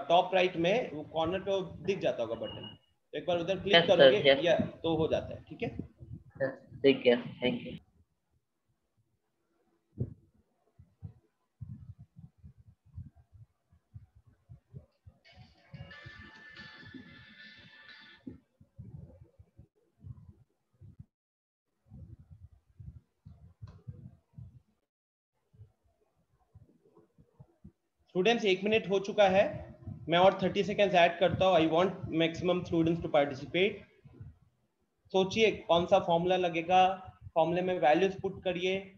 टॉप राइट में वो कॉर्नर पे दिख जाता होगा बटन, तो एक बार उधर क्लिक यस सर, करोगे यस या तो हो जाता है, ठीक है? ठीक है, थैंक यू। स्टूडेंट्स 1 मिनट हो चुका है, मैं और 30 सेकेंड्स ऐड करता हूँ। I want maximum students to participate. सोचिए कौन सा फॉर्मूला लगेगा, फॉर्मूले में वैल्यूज पुट करिए।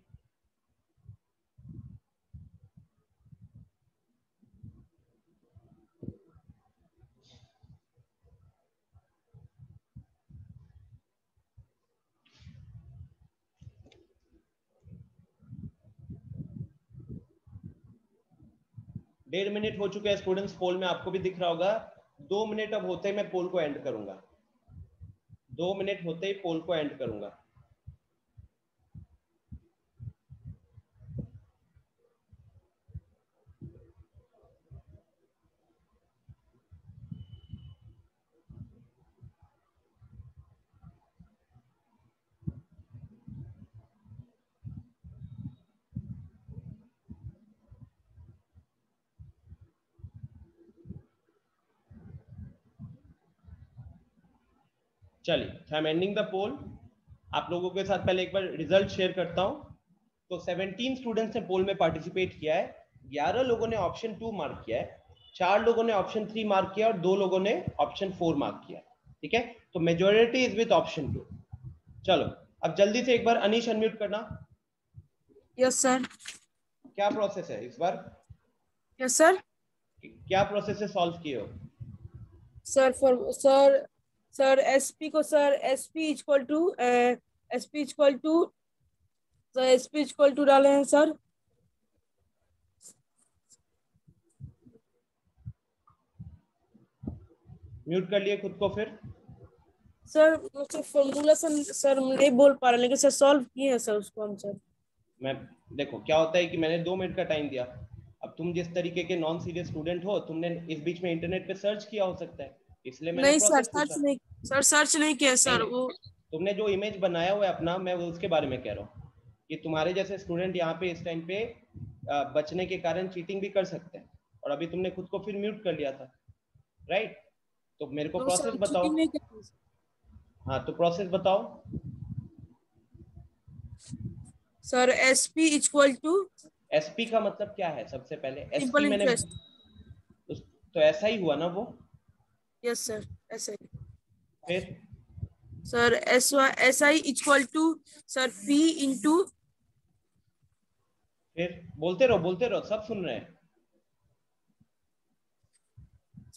डेढ़ मिनट हो चुके हैं स्टूडेंट्स, पोल में आपको भी दिख रहा होगा। 2 मिनट अब होते ही मैं पोल को एंड करूंगा, 2 मिनट होते ही पोल को एंड करूंगा। चलिए, आई एम एंडिंग द पोल। आप लोगों के साथ पहले एक बार रिजल्ट शेयर करता हूं। तो 17 स्टूडेंट्स ने पोल में पार्टिसिपेट किया है, 11 लोगों ने ऑप्शन 2 मार्क किया है, 4 लोगों ने ऑप्शन 3 मार्क किया और 2 लोगों ने ऑप्शन 4 मार्क किया, ठीक है? तो मेजॉरिटी इज विद ऑप्शन 2। चलो अब जल्दी से एक बार अनीश अनम्यूट करना। Yes sir. क्या प्रोसेस है इस बार? Yes sir. क्या प्रोसेस से सॉल्व किए हो? सर फॉर सर एसपी को सर एसपी इक्वल टू डाले हैं सर। म्यूट कर लिए खुद को फिर। सर मुझसे फॉर्मूला सर नहीं बोल पा रहे, लेकिन सर सॉल्व किए हैं सर उसको हम सर। मैं देखो क्या होता है कि मैंने 2 मिनट का टाइम दिया, अब तुम जिस तरीके के नॉन सीरियस स्टूडेंट हो, तुमने इस बीच में इंटरनेट पे सर्च किया हो सकता है, इसलिए मैंने नहीं सर, प्रोसेस पूछा। सर्च नहीं किया सर। नहीं, वो तुमने जो इमेज बनाया हुआ है अपना, मैं उसके बारे में कह रहा हूँ कि तुम्हारे जैसे स्टूडेंट यहाँ पे इस टाइम पे बचने के कारण चीटिंग भी कर सकते हैं, और अभी तुमने खुद को फिर म्यूट कर लिया था, राइट? तो मेरे को तो प्रोसेस सर बताओ। चीटिंग नहीं किया हाँ तो प्रोसेस बताओ। Sir. SP equal to SP का मतलब क्या है? सबसे पहले सिंपल एसपी मैंने इंटरेस्ट। तो ऐसा ही हुआ ना वो। यस सर, ऐसे ही। फिर sir SI equal to sir P into फिर बोलते रहो, सब सुन रहे हैं।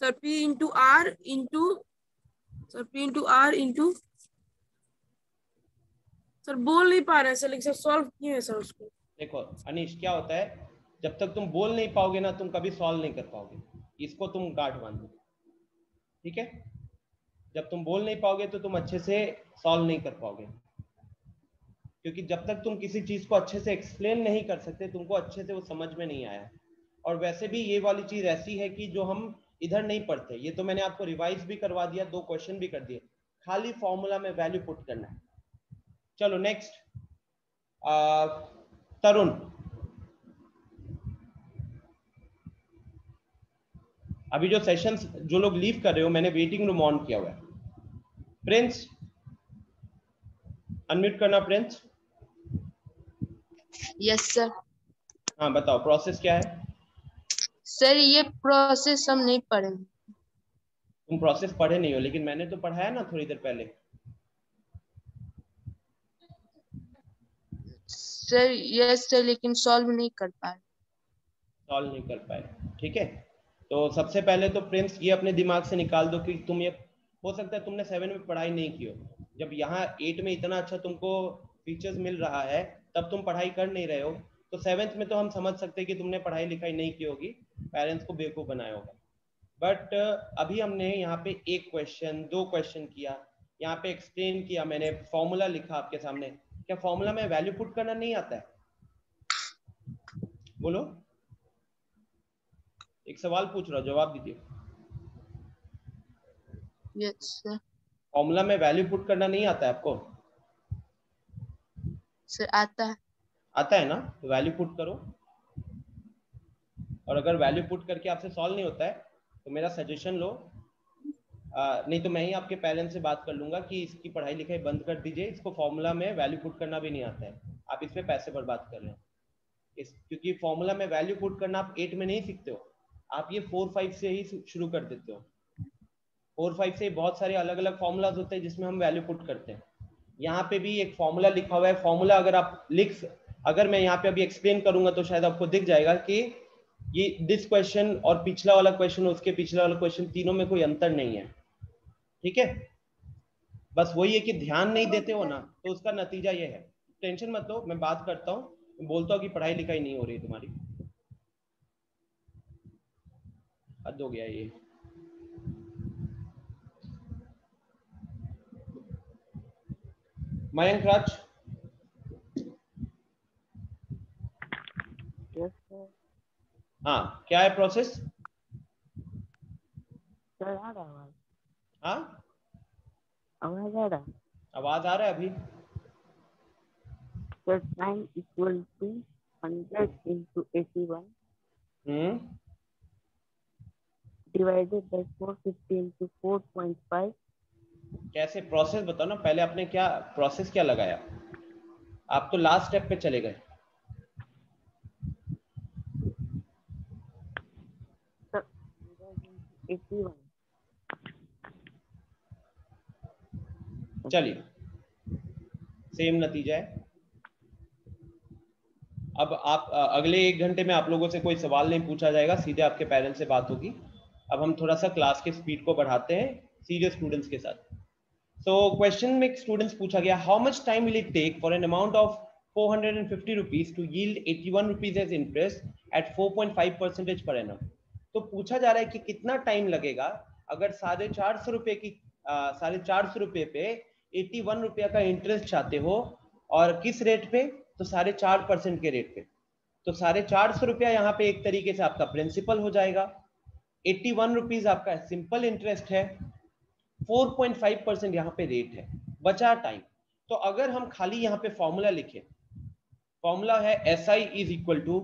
Sir P into R into sir बोल नहीं पा रहे हैं सर, लेकिन सर सॉल्व किए हैं सर उसको। देखो अनीश, क्या होता है, जब तक तुम बोल नहीं पाओगे ना, तुम कभी सॉल्व नहीं कर पाओगे। इसको तुम गांठ बांधो, ठीक है? जब तुम बोल नहीं पाओगे तो तुम अच्छे से सॉल्व नहीं कर पाओगे, क्योंकि जब तक तुम किसी चीज को अच्छे से एक्सप्लेन नहीं कर सकते, तुमको अच्छे से वो समझ में नहीं आया। और वैसे भी ये वाली चीज ऐसी है कि जो हम इधर नहीं पढ़ते। ये तो मैंने आपको रिवाइज भी करवा दिया, 2 क्वेश्चन भी कर दिए, खाली फॉर्मूला में वैल्यू पुट करना है। चलो नेक्स्ट, तरुण। अभी जो सेशंस जो लोग लीव कर रहे हो, मैंने वेटिंग रूम ऑन किया हुआ है। प्रिंस, अनम्यूट करना प्रिंस। Yes sir. हाँ बताओ, प्रोसेस क्या है? सर ये प्रोसेस हम नहीं पढ़े। तुम प्रोसेस पढ़े नहीं हो, लेकिन मैंने तो पढ़ाया ना थोड़ी देर पहले। सर यस सर, लेकिन सॉल्व नहीं कर पाए। सॉल्व नहीं कर पाए, ठीक है? तो सबसे पहले तो प्रिंस ये अपने दिमाग से निकाल दो कि तुम ये, हो सकता है तुमने 7 में पढ़ाई नहीं की हो। जब यहाँ 8 में इतना अच्छा तुमको फीचर्स मिल रहा है, तब तुम पढ़ाई कर नहीं रहे हो, तो 7th में तो हम समझ सकते हैं कि तुमने पढ़ाई लिखाई नहीं की होगी, पेरेंट्स को बेवकूफ बनाया होगा। बट अभी हमने यहाँ पे 1 क्वेश्चन 2 क्वेश्चन किया, यहाँ पे एक्सप्लेन किया, मैंने फॉर्मूला लिखा आपके सामने। क्या फॉर्मूला में वैल्यू पुट करना नहीं आता है? बोलो, एक सवाल पूछ रहा हूँ, जवाब दीजिए। Yes sir. फॉर्मूला में वैल्यू पुट करना नहीं आता है आपको? सर आता है। आता है ना? तो वैल्यू पुट करो। और अगर वैल्यू पुट करके आपसे सॉल्व नहीं होता है तो मेरा सजेशन लो, नहीं तो मैं ही आपके पेरेंट्स से बात कर लूंगा कि इसकी पढ़ाई लिखाई बंद कर दीजिए, इसको फॉर्मूला में वैल्यू पुट करना भी नहीं आता है, आप इस पे पैसे बर्बाद कर रहे हैं। क्योंकि फॉर्मूला में वैल्यू पुट करना आप 8 में नहीं सीखते हो, आप ये 4-5 से ही शुरू कर देते हो। 4-5 से बहुत सारे अलग अलग फॉर्मूलाज होते हैं जिसमें हम वैल्यू पुट करते हैं। यहाँ पे भी एक फॉर्मूला लिखा हुआ है, फॉर्मूला अगर आप अगर मैं यहाँ पे अभी एक्सप्लेन करूंगा तो शायद आपको दिख जाएगा कि ये दिस क्वेश्चन और पिछला वाला क्वेश्चन, उसके पिछला वाला क्वेश्चन, तीनों में कोई अंतर नहीं है, ठीक है? बस वही है कि ध्यान नहीं देते हो ना, तो उसका नतीजा ये है। टेंशन मत लो, मैं बात करता हूँ, बोलता हूँ कि पढ़ाई लिखाई नहीं हो रही तुम्हारी। हद हो गया ये। मयंक राज। Yes sir. हाँ, क्या है प्रोसेस? सर आ रहा आवाज? हाँ, आवाज आ रहा? आवाज आ रहा है अभी? Sir time equal to 100 into 81 divided by 450 into 4.5। कैसे प्रोसेस बताओ ना पहले, आपने क्या प्रोसेस क्या लगाया? आप तो लास्ट स्टेप पे चले गए। सर 81। चलिए, सेम नतीजा है। अब आप अगले 1 घंटे में आप लोगों से कोई सवाल नहीं पूछा जाएगा, सीधे आपके पेरेंट्स से बात होगी। अब हम थोड़ा सा क्लास के स्पीड को बढ़ाते हैं सीरियस स्टूडेंट्स के साथ। सो क्वेश्चन में स्टूडेंट्स पूछा गया, how much time will it take for an amount of 450 rupees to yield 81 rupees as interest at 4.5% per annum. तो पूछा जा रहा है कि कितना टाइम लगेगा अगर 450 रुपए की 450 रुपए पे 81 रुपया का इंटरेस्ट चाहते हो, और किस रेट पे? तो 4.5% के रेट पे। तो 450 रुपया यहाँ पे एक तरीके से आपका प्रिंसिपल हो जाएगा, 81 रुपीज आपका सिंपल इंटरेस्ट है, 4.5% यहाँ पे रेट है, बचा टाइम। तो अगर हम खाली यहाँ पे फॉर्मूला लिखें, फॉर्मूला है SI is equal to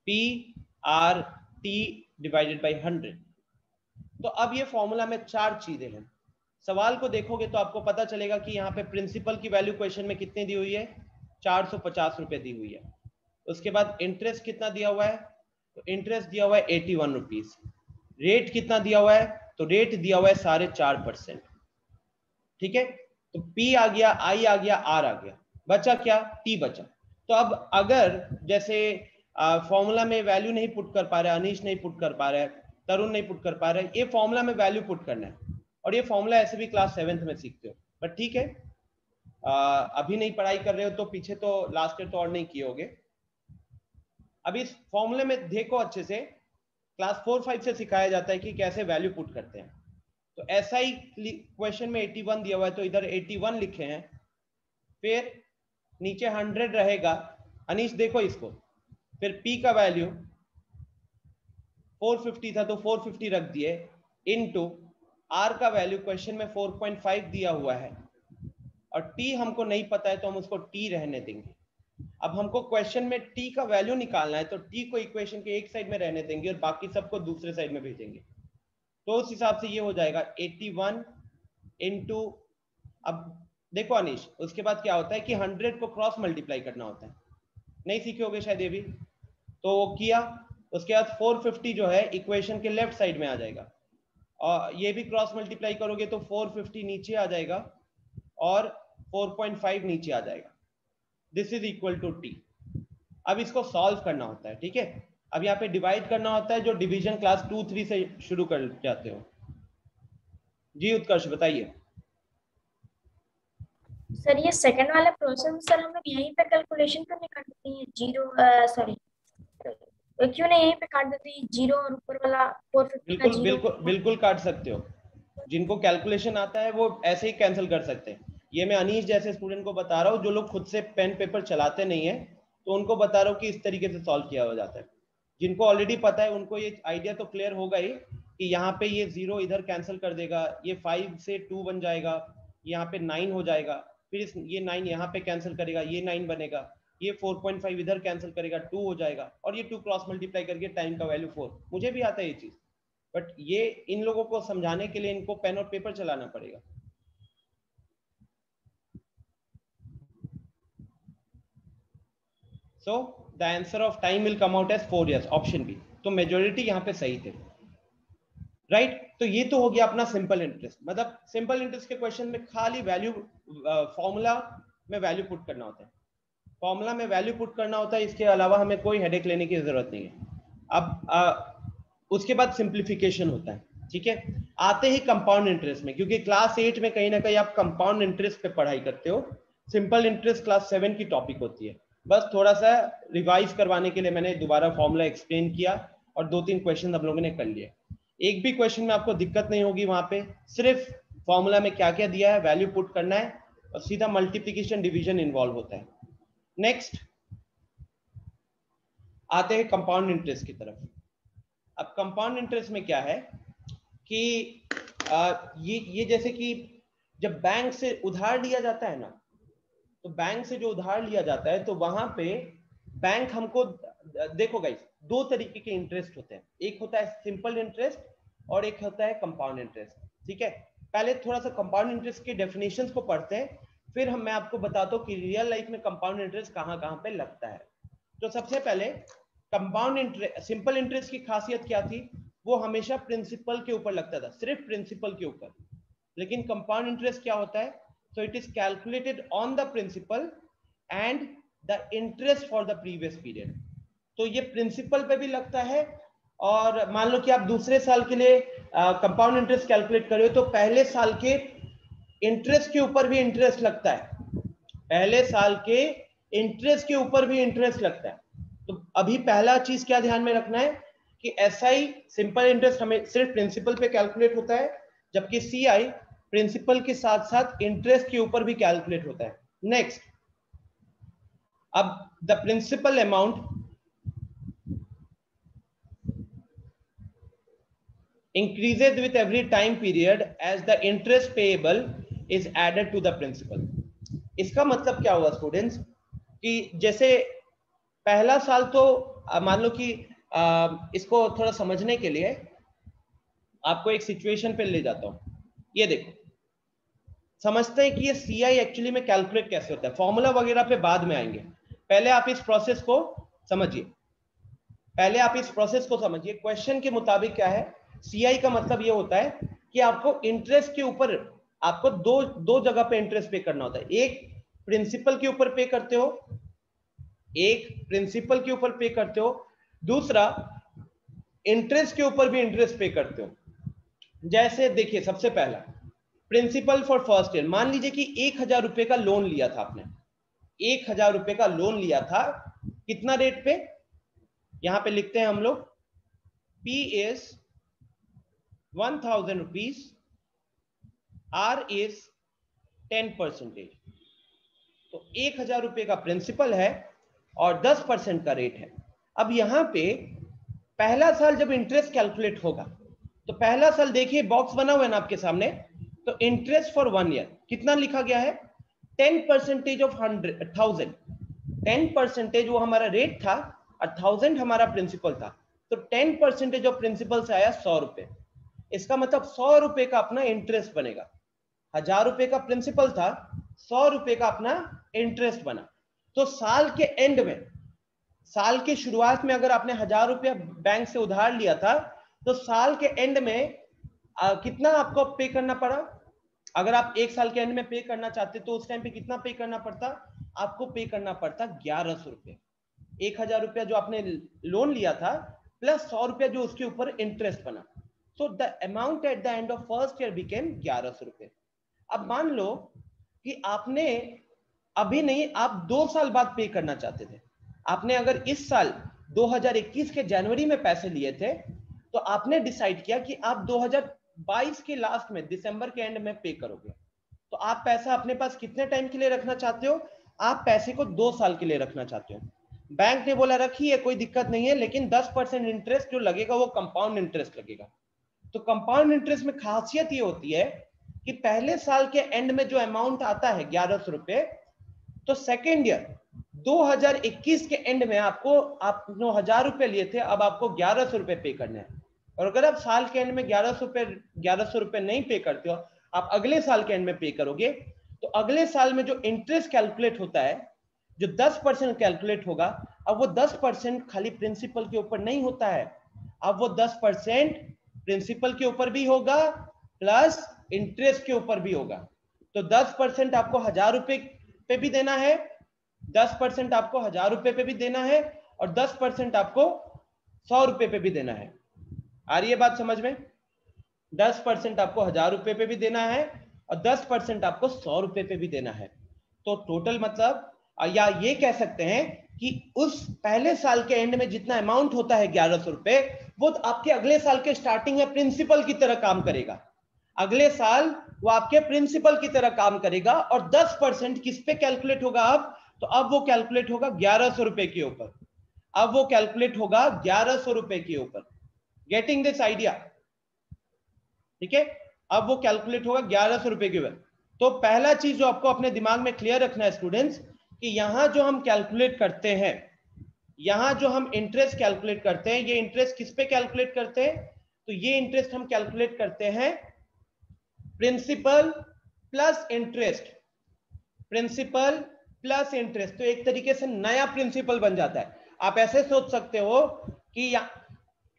PRT divided by 100। तो अब ये फॉर्मूला में 4 चीजें हैं। सवाल को देखोगे तो आपको पता चलेगा कि यहाँ पे प्रिंसिपल की वैल्यू क्वेश्चन में कितनी दी हुई है? 450 रुपए दी हुई है। उसके बाद इंटरेस्ट कितना दिया हुआ है? तो इंटरेस्ट दिया हुआ है 81 रुपीज। रेट कितना दिया हुआ है? तो रेट दिया हुआ है 4.5%, ठीक है? तो P आ गया, I आ गया, R आ गया, बचा क्या? T बचा। तो अब अगर जैसे फॉर्मूला में वैल्यू नहीं पुट कर पा रहा है, अनीश नहीं पुट कर पा रहा है, तरुण नहीं पुट कर पा रहा है, ये फॉर्मूला में वैल्यू पुट करना है। और ये फॉर्मूला ऐसे भी क्लास 7th में सीखते हो, बट ठीक है, अभी नहीं पढ़ाई कर रहे हो तो पीछे तो लास्ट ईयर तो और नहीं किए होगे। अभी इस फॉर्मूले में देखो अच्छे से, क्लास 4-5 से सिखाया जाता है कि कैसे वैल्यू पुट करते हैं। तो ऐसा ही क्वेश्चन में 81 दिया हुआ है तो इधर 81 लिखे हैं, फिर नीचे 100 रहेगा। अनीश देखो इसको, फिर P का वैल्यू 450 था तो 450 रख दिए, इनटू R का वैल्यू क्वेश्चन में 4.5 दिया हुआ है, और T हमको नहीं पता है तो हम उसको T रहने देंगे। अब हमको क्वेश्चन में T का वैल्यू निकालना है तो T को इक्वेशन के एक साइड में रहने देंगे और बाकी सबको दूसरे साइड में भेजेंगे। तो उस हिसाब से ये हो जाएगा 81 इंटू, अब देखो अनीश उसके बाद क्या होता है कि 100 को क्रॉस मल्टीप्लाई करना होता है, नहीं सीखे होगे शायद ये भी, तो वो किया। उसके बाद 450 जो है इक्वेशन के लेफ्ट साइड में आ जाएगा, और ये भी क्रॉस मल्टीप्लाई करोगे तो 450 नीचे आ जाएगा और 4.5 नीचे आ जाएगा। This is equal to T। अब इसको सॉल्व करना होता है, ठीक है। अब यहाँ पे डिवाइड करना होता है, जो डिवीजन क्लास 2-3 से शुरू कर जाते हो। जी उत्कर्ष बताइए। सर ये सेकंड वाला प्रोसेस सर हम लोग यहीं पे कैलकुलेशन करने काट देते हैं जीरो, सॉरी क्यों नहीं यहीं पे काट देते हैं जीरो और ऊपर वाला 450 का बिल्कुल जीरो? बिल्कुल बिल्कुल काट सकते हो, जिनको कैलकुलेशन आता है वो ऐसे ही कैंसिल कर सकते हैं। ये मैं अनीश जैसे स्टूडेंट को बता रहा हूँ, जो लोग खुद से पेन पेपर चलाते नहीं है तो उनको बता रहा हूँ कि इस तरीके से सॉल्व किया हो जाता है। जिनको ऑलरेडी पता है उनको ये आइडिया तो क्लियर होगा ही कि यहाँ पे ये 0 इधर कैंसिल कर देगा, ये 5 से 2 बन जाएगा, यहाँ पे 9 हो जाएगा, फिर ये 9 यहाँ पे कैंसिल करेगा, ये 9 बनेगा, ये 4.5 इधर कैंसिल करेगा, 2 हो जाएगा, और ये 2 क्रॉस मल्टीप्लाई करके टाइम का वैल्यू 4। मुझे भी आता है ये चीज, बट ये इन लोगों को समझाने के लिए इनको पेन और पेपर चलाना पड़ेगा। So the answer of time will come out as 4 years, option B. तो मेजोरिटी यहाँ पे सही थे, राइट। तो ये तो हो गया अपना सिंपल इंटरेस्ट। मतलब सिंपल इंटरेस्ट के क्वेश्चन में खाली वैल्यू फॉर्मूला में वैल्यू पुट करना होता है, फॉर्मूला में वैल्यू पुट करना होता है, इसके अलावा हमें कोई हेडेक लेने की जरूरत नहीं है। अब उसके बाद सिंप्लीफिकेशन होता है, ठीक है। आते ही कंपाउंड इंटरेस्ट में, क्योंकि क्लास 8 में कहीं ना कहीं आप कंपाउंड इंटरेस्ट पे पढ़ाई करते हो, सिंपल इंटरेस्ट क्लास 7 की टॉपिक होती है। बस थोड़ा सा रिवाइज करवाने के लिए मैंने दोबारा फॉर्मूला एक्सप्लेन किया और 2-3 क्वेश्चन हम लोगों ने कर लिए। एक भी क्वेश्चन में आपको दिक्कत नहीं होगी, वहां पे सिर्फ फॉर्मूला में क्या क्या दिया है वैल्यू पुट करना है और सीधा मल्टीप्लिकेशन डिवीजन इन्वॉल्व होता है। नेक्स्ट आते हैं कंपाउंड इंटरेस्ट की तरफ। अब कंपाउंड इंटरेस्ट में क्या है कि ये जैसे कि जब बैंक से उधार लिया जाता है ना, तो बैंक से जो उधार लिया जाता है तो वहां पे बैंक हमको, देखो गाइस, 2 तरीके के इंटरेस्ट होते हैं, एक होता है सिंपल इंटरेस्ट और एक होता है कंपाउंड इंटरेस्ट, ठीक है। पहले थोड़ा सा कंपाउंड इंटरेस्ट के डेफिनेशंस को पढ़ते हैं, फिर मैं आपको बताता हूँ कि रियल लाइफ में कंपाउंड इंटरेस्ट कहाँ कहाँ पे लगता है। तो सबसे पहले कंपाउंड इंटरेस्ट, सिंपल इंटरेस्ट की खासियत क्या थी, वो हमेशा प्रिंसिपल के ऊपर लगता था, सिर्फ प्रिंसिपल के ऊपर। लेकिन कंपाउंड इंटरेस्ट क्या होता है, so it is calculated on the principal and the interest for the previous period। तो ये प्रिंसिपल पे भी लगता है, और मान लो कि आप दूसरे साल के लिए कंपाउंड इंटरेस्ट कैलकुलेट कर रहे हो तो पहले साल के इंटरेस्ट के ऊपर भी इंटरेस्ट लगता है, पहले साल के इंटरेस्ट के ऊपर भी इंटरेस्ट लगता है। तो अभी पहला चीज क्या ध्यान में रखना है कि एसआई सिंपल इंटरेस्ट हमें सिर्फ प्रिंसिपल पे कैलकुलेट होता है, जबकि सीआई प्रिंसिपल के साथ साथ इंटरेस्ट के ऊपर भी कैलकुलेट होता है। नेक्स्ट, अब the principal amount increases with every time period as the interest payable is added to the principal। इसका मतलब क्या हुआ स्टूडेंट्स, कि जैसे पहला साल तो मान लो कि इसको थोड़ा समझने के लिए आपको एक सिचुएशन पे ले जाता हूं। ये देखो, समझते हैं कि ये सीआई एक्चुअली में कैलकुलेट कैसे होता है, फॉर्मूला वगैरह पे बाद में आएंगे, पहले आप इस प्रोसेस को समझिए, पहले आप इस प्रोसेस को समझिए। क्वेश्चन के मुताबिक क्या है, सीआई का मतलब ये होता है कि आपको इंटरेस्ट के ऊपर, आपको दो जगह पे इंटरेस्ट पे करना होता है। एक प्रिंसिपल के ऊपर पे करते हो, एक प्रिंसिपल के ऊपर पे करते हो, दूसरा इंटरेस्ट के ऊपर भी इंटरेस्ट पे करते हो। जैसे देखिए, सबसे पहला प्रिंसिपल फॉर फर्स्ट ईयर, मान लीजिए कि 1,000 रुपए का लोन लिया था आपने, 1,000 रुपए का लोन लिया था, कितना रेट पे, यहां पे लिखते हैं हम लोग, P is 1,000 rupees, R is 10%। तो 1,000 रुपए का प्रिंसिपल है और 10% का रेट है। अब यहां पे पहला साल जब इंटरेस्ट कैलकुलेट होगा, तो पहला साल देखिए बॉक्स बना हुआ है ना आपके सामने, तो इंटरेस्ट फॉर 1 ईयर कितना लिखा गया है, 10% ऑफ 1,000, 10% वो हमारा रेट था और 1,000 हमारा प्रिंसिपल था, तो 10% ऑफ प्रिंसिपल से आया 100 रुपए। इसका मतलब 100 रुपए का अपना इंटरेस्ट बनेगा। 1,000 रुपए का प्रिंसिपल था, 100 रुपए का अपना इंटरेस्ट बना। तो साल के एंड में, साल की शुरुआत में अगर आपने 1,000 रुपया बैंक से उधार लिया था, तो साल के एंड में कितना आपको पे करना पड़ा? अगर आप एक साल के एंड में पे करना चाहते तो उस टाइम पे कितना पे करना पड़ता? आपको पे करना पड़ता 1,100 रुपए। 1,000 रुपया जो आपने लोन लिया था प्लस 100 रुपया जो उसके ऊपर इंटरेस्ट बना, so the amount at the end of first year became 1,100 रुपए। अब मान लो कि आपने अभी नहीं, आप 2 साल बाद पे करना चाहते थे। आपने अगर इस साल 2021 के जनवरी में पैसे लिए थे, तो आपने डिसाइड किया कि आप 2022 के लास्ट में, दिसंबर के एंड में पे करोगे। तो आप पैसा अपने पास कितने टाइम के लिए रखना चाहते हो? आप पैसे को 2 साल के लिए रखना चाहते हो। बैंक ने बोला रखिए, कोई दिक्कत नहीं है, लेकिन 10% इंटरेस्ट जो लगेगा वो कंपाउंड इंटरेस्ट लगेगा। तो कंपाउंड इंटरेस्ट में खासियत ये होती है कि पहले साल के एंड में जो अमाउंट आता है 1,100 रुपए, तो सेकेंड ईयर 2021 के एंड में आपको, आप 1,000 रुपए लिए थे, अब आपको 1,100 रुपए पे करने हैं। और अगर आप साल के एंड में 1,100 रुपए नहीं पे करते हो, आप अगले साल के एंड में पे करोगे, तो अगले साल में जो इंटरेस्ट कैलकुलेट होता है, जो 10% कैलकुलेट होगा, अब वो 10% खाली प्रिंसिपल के ऊपर नहीं होता है, अब वो 10% प्रिंसिपल के ऊपर भी होगा प्लस इंटरेस्ट के ऊपर भी होगा। तो 10% आपको 1,000 रुपए पे भी देना है, 10% आपको 1,000 रुपए पे भी देना है, और 10% आपको 100 रुपए पे भी देना है। आ रही है बात समझ में? 10% आपको 1,000 रुपए पे भी देना है और 10% आपको 100 रुपए पे भी देना है। तो टोटल मतलब, या ये कह सकते हैं कि उस पहले साल के एंड में जितना अमाउंट होता है 1,100 रुपए, वो आपके अगले साल के स्टार्टिंग में प्रिंसिपल की तरह काम करेगा। अगले साल वो आपके प्रिंसिपल की तरह काम करेगा, और 10% किस पे कैलकुलेट होगा अब? तो अब वो कैलकुलेट होगा 1,100 रुपए के ऊपर। अब वो कैलकुलेट होगा 1,100 रुपए के ऊपर। Getting this idea? ठीक है, अब वो कैलकुलेट होगा 1,100 रुपए के ऊपर। तो पहला चीज जो आपको अपने दिमाग में क्लियर रखना है स्टूडेंट्स, कि यहां जो हम कैलकुलेट करते हैं, यहां जो हम इंटरेस्ट कैलकुलेट करते हैं, ये इंटरेस्ट किस पे कैलकुलेट करते हैं? तो ये इंटरेस्ट हम कैलकुलेट करते हैं principal plus interest, principal plus interest. तो एक तरीके से नया प्रिंसिपल बन जाता है। आप ऐसे सोच सकते हो कि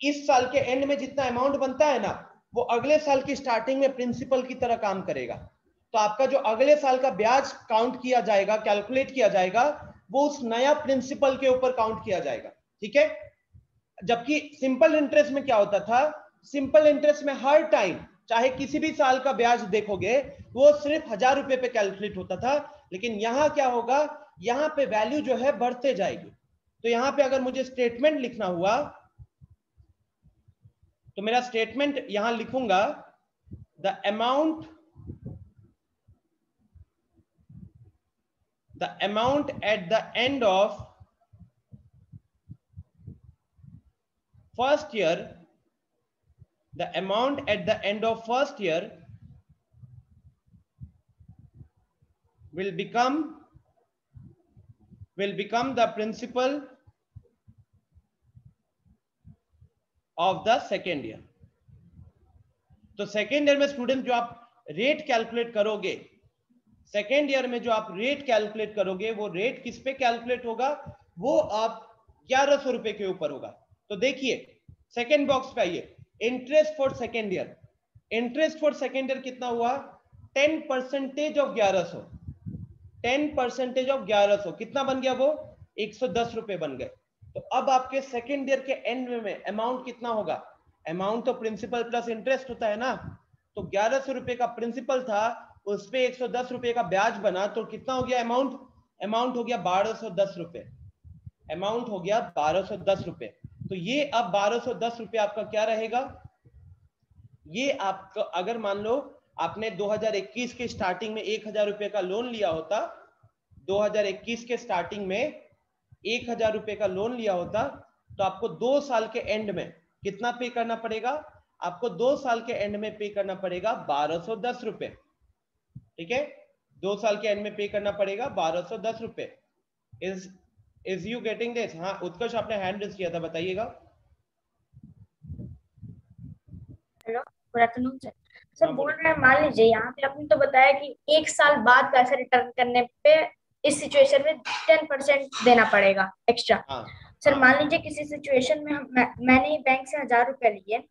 इस साल के एंड में जितना अमाउंट बनता है ना, वो अगले साल की स्टार्टिंग में प्रिंसिपल की तरह काम करेगा। तो आपका जो अगले साल का ब्याज काउंट किया जाएगा, कैलकुलेट किया जाएगा, वो उस नया प्रिंसिपल के ऊपर काउंट किया जाएगा। ठीक है, जबकि सिंपल इंटरेस्ट में क्या होता था? सिंपल इंटरेस्ट में हर टाइम, चाहे किसी भी साल का ब्याज देखोगे, वो सिर्फ 1,000 रुपए पे कैलकुलेट होता था। लेकिन यहां क्या होगा? यहां पे वैल्यू जो है बढ़ते जाएगी। तो यहां पे अगर मुझे स्टेटमेंट लिखना हुआ, तो मेरा स्टेटमेंट यहां लिखूंगा, the amount at the end of first year, the amount at the end of first year will become the principal of the second year. तो सेकेंड ईयर में स्टूडेंट जो आप रेट कैलकुलेट करोगे, सेकेंड ईयर में जो आप rate calculate करोगे, वो रेट किस पे कैलकुलेट होगा? वो आप 1,100 रुपए के ऊपर होगा। तो देखिए सेकेंड बॉक्स पे आइए, interest for second year. Interest for second year कितना हुआ? 10% ऑफ 1,100, 10% ऑफ 1,100 कितना बन गया? वो 110 रुपए बन गए। तो अब आपके सेकेंड ईयर के एंड में अमाउंट कितना होगा? अमाउंट तो प्रिंसिपल प्लस इंटरेस्ट होता है ना, तो 1100 रुपए का प्रिंसिपल था, उस पे 110 रुपए का ब्याज बना, तो कितना हो गया अमाउंट? अमाउंट हो गया 1210 रुपए। अमाउंट हो गया 1210 रुपए। तो ये अब 1210 रुपए आपका क्या रहेगा? ये आपका, अगर मान लो आपने 2021 के स्टार्टिंग में 1000 रुपए का लोन लिया होता, 2021 के स्टार्टिंग में 1000 रुपए का लोन लिया होता, तो आपको 2 साल के एंड में कितना पे करना पड़ेगा? आपको 2 साल के एंड में पे करना पड़ेगा 1210 रुपए। ठीक है, 2 साल के एंड में पे करना पड़ेगा 1210 रुपए। Is you getting this? हाँ उत्कर्ष, आपने हैंड रेज किया था, बताइएगा। Hello, good afternoon sir. Sir बोल रहे हैं, मान लीजिए यहाँ पे आपने तो बताया कि 1 साल बाद पैसा रिटर्न करने पे इस सिचुएशन में 10% देना पड़ेगा एक्स्ट्रा। सर मान लीजिए किसी सिचुएशन में मैंने बैंक से 1000 रुपए लिए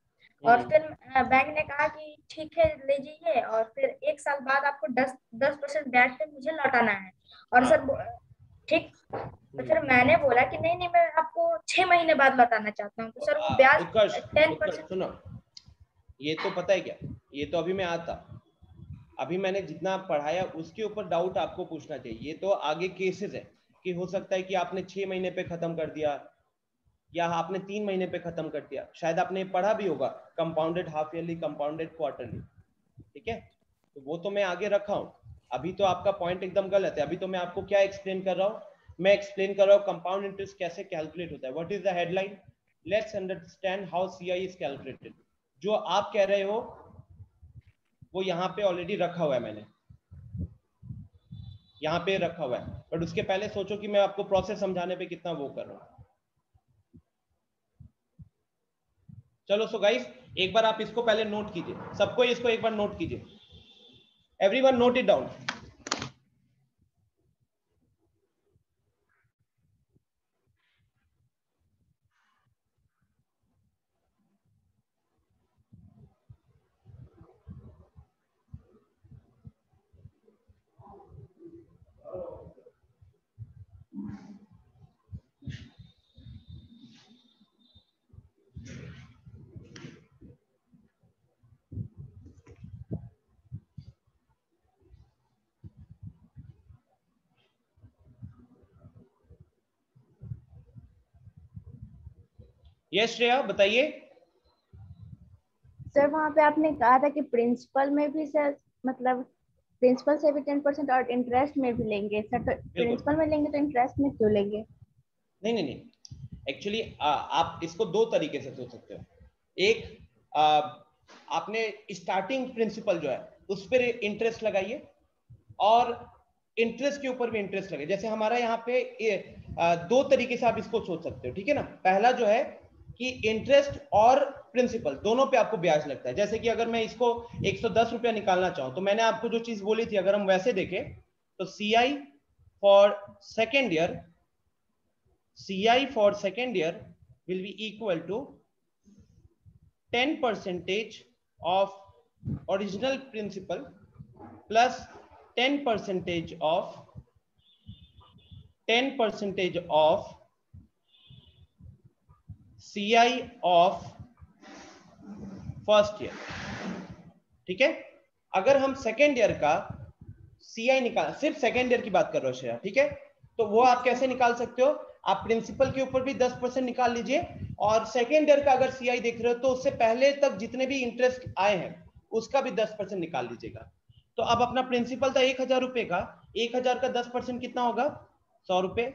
और फिर बैंक ने कहा कि ठीक है ले जाइए, और फिर 1 साल बाद आपको 10% ब्याज पे मुझे लौटाना है। और सर ठीक, तो फिर मैंने बोला कि नहीं मैं आपको 6 महीने बाद लौटाना चाहता हूँ, तो सर वो ब्याज 10%। सुनो, ये तो पता है क्या, ये तो अभी मैं आता, अभी मैंने जितना पढ़ाया उसके ऊपर डाउट आपको पूछना चाहिए। ये तो आगे केसेस है कि हो सकता है कि आपने 6 महीने पे खत्म कर दिया या आपने 3 महीने पे खत्म कर दिया, शायद आपने पढ़ा भी होगा compounded half yearly, compounded quarterly. ठीक है, तो वो तो मैं आगे रखा हूँ। अभी तो आपका पॉइंट एकदम गलत है। अभी तो मैं आपको क्या एक्सप्लेन कर रहा हूँ? मैं एक्सप्लेन कर रहा हूँ कंपाउंड इंटरेस्ट कैसे कैलकुलेट होता है। What is the headline? Let's understand how CI is calculated. जो आप कह रहे हो वो यहाँ पे ऑलरेडी रखा हुआ है, मैंने यहाँ पे रखा हुआ है, बट उसके पहले सोचो कि मैं आपको प्रोसेस समझाने पे कितना वो कर रहा हूँ। चलो सो गाइस, एक बार आप इसको पहले नोट कीजिए, सबको इसको एक बार नोट कीजिए। Everyone note it down. Yes Shreya बताइए। सर वहाँ पे आपने कहा था कि प्रिंसिपल में भी सर, मतलब प्रिंसिपल से भी 10% और इंटरेस्ट में भी लेंगे सर, तो प्रिंसिपल में लेंगे तो इंटरेस्ट में क्यों लेंगे? नहीं, एक्चुअली आप इसको 2 तरीके से सोच सकते हो। एक, आपने स्टार्टिंग प्रिंसिपल जो है उस पर इंटरेस्ट लगाइए और इंटरेस्ट के ऊपर भी इंटरेस्ट लगे। जैसे हमारा यहाँ पे 2 तरीके से आप इसको सोच सकते हो, ठीक है ना। पहला जो है कि इंटरेस्ट और प्रिंसिपल दोनों पे आपको ब्याज लगता है। जैसे कि अगर मैं इसको 110 रुपया निकालना चाहूं, तो मैंने आपको जो चीज बोली थी, अगर हम वैसे देखें तो CI for second year will be equal to 10% of original principal plus 10% of CI of first year. ठीक है, अगर हम सेकेंड ईयर का CI निकाल, सिर्फ सेकेंड ईयर की बात कर रहे हो श्रेया, ठीक है, तो वो आप कैसे निकाल सकते हो? आप प्रिंसिपल के ऊपर भी 10% निकाल लीजिए, और सेकेंड ईयर का अगर CI देख रहे हो तो उससे पहले तक जितने भी इंटरेस्ट आए हैं उसका भी 10% निकाल लीजिएगा। तो अब अपना प्रिंसिपल था 1000 रुपए का, 1000 का 10% कितना होगा? 100 रुपए।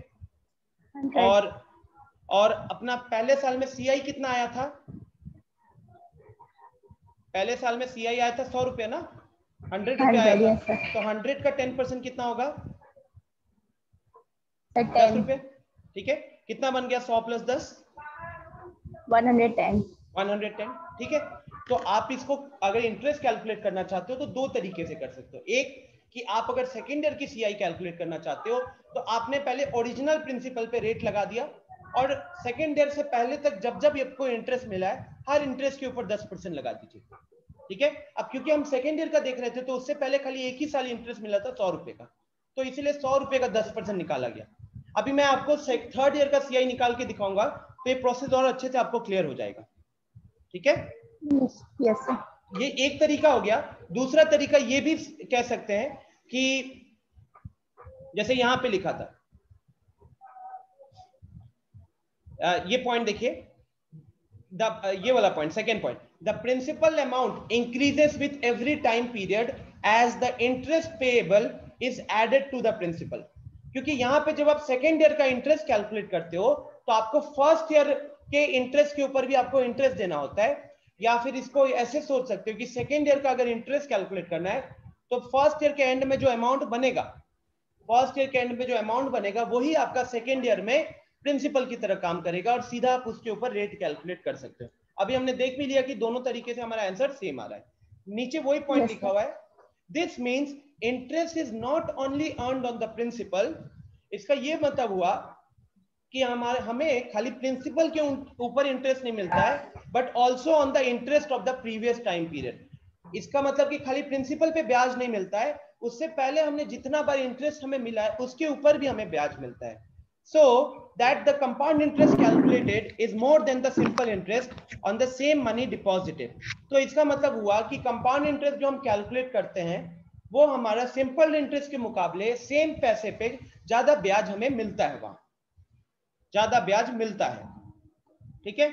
और अपना पहले साल में CI कितना आया था? पहले साल में CI आया था 100 रुपए ना, 100 रुपए आया था, तो 100 का 10% कितना होगा? 10 रुपए। ठीक है, कितना बन गया? 100 प्लस 10 110। ठीक है, तो आप इसको अगर इंटरेस्ट कैलकुलेट करना चाहते हो तो 2 तरीके से कर सकते हो। एक कि आप अगर सेकेंड ईयर की CI कैलकुलेट करना चाहते हो तो आपने पहले ओरिजिनल प्रिंसिपल पे रेट लगा दिया, और सेकेंड ईयर से पहले तक जब जब आपको इंटरेस्ट मिला है हर इंटरेस्ट के ऊपर 10% लगा दीजिए। ठीक है, अब क्योंकि हम सेकेंड ईयर का देख रहे थे तो उससे पहले खाली एक ही साल इंटरेस्ट मिला था 100 रुपए का, तो इसलिए 100 रुपए का 10% निकाला गया। अभी मैं आपको थर्ड ईयर का CI निकाल के दिखाऊंगा तो ये प्रोसेस और अच्छे से आपको क्लियर हो जाएगा। ठीक है, यस सर। ये एक तरीका हो गया। दूसरा तरीका ये भी कह सकते हैं कि जैसे यहां पे लिखा था, ये पॉइंट देखिए, ये वाला point, second point, the principal amount increases with every time period as the interest payable is added to the principal. क्योंकि यहां पे जब आप सेकेंड ईयर का इंटरेस्ट कैलकुलेट करते हो तो आपको फर्स्ट ईयर के इंटरेस्ट के ऊपर भी आपको इंटरेस्ट देना होता है। या फिर इसको ऐसे सोच सकते हो कि सेकेंड ईयर का अगर इंटरेस्ट कैलकुलेट करना है तो फर्स्ट ईयर के एंड में जो अमाउंट बनेगा, फर्स्ट ईयर के एंड में जो अमाउंट बनेगा वही आपका सेकेंड ईयर में प्रिंसिपल की तरह काम करेगा और सीधा आप उसके ऊपर रेट कैलकुलेट कर सकते हो। अभी हमने देख भी लिया कि दोनों तरीके से हमारा आंसर सेम आ रहा है। नीचे वही पॉइंट लिखा हुआ है, this means interest is not only earned on the principal. इसका ये मतलब हुआ कि हमें खाली प्रिंसिपल के ऊपर इंटरेस्ट नहीं मिलता है, but also on the interest of the previous time period. इसका मतलब कि खाली प्रिंसिपल पे ब्याज नहीं मिलता है, उससे पहले हमने जितना बार इंटरेस्ट हमें मिला है उसके ऊपर भी हमें ब्याज मिलता है। So that the compound interest calculated is more than the simple interest on the same money deposited. तो इसका मतलब हुआ कि कंपाउंड इंटरेस्ट जो हम कैलकुलेट करते हैं वो हमारा सिंपल इंटरेस्ट के मुकाबले सेम पैसे पे ज्यादा ब्याज हमें मिलता है, वहां ज्यादा ब्याज मिलता है। ठीक है,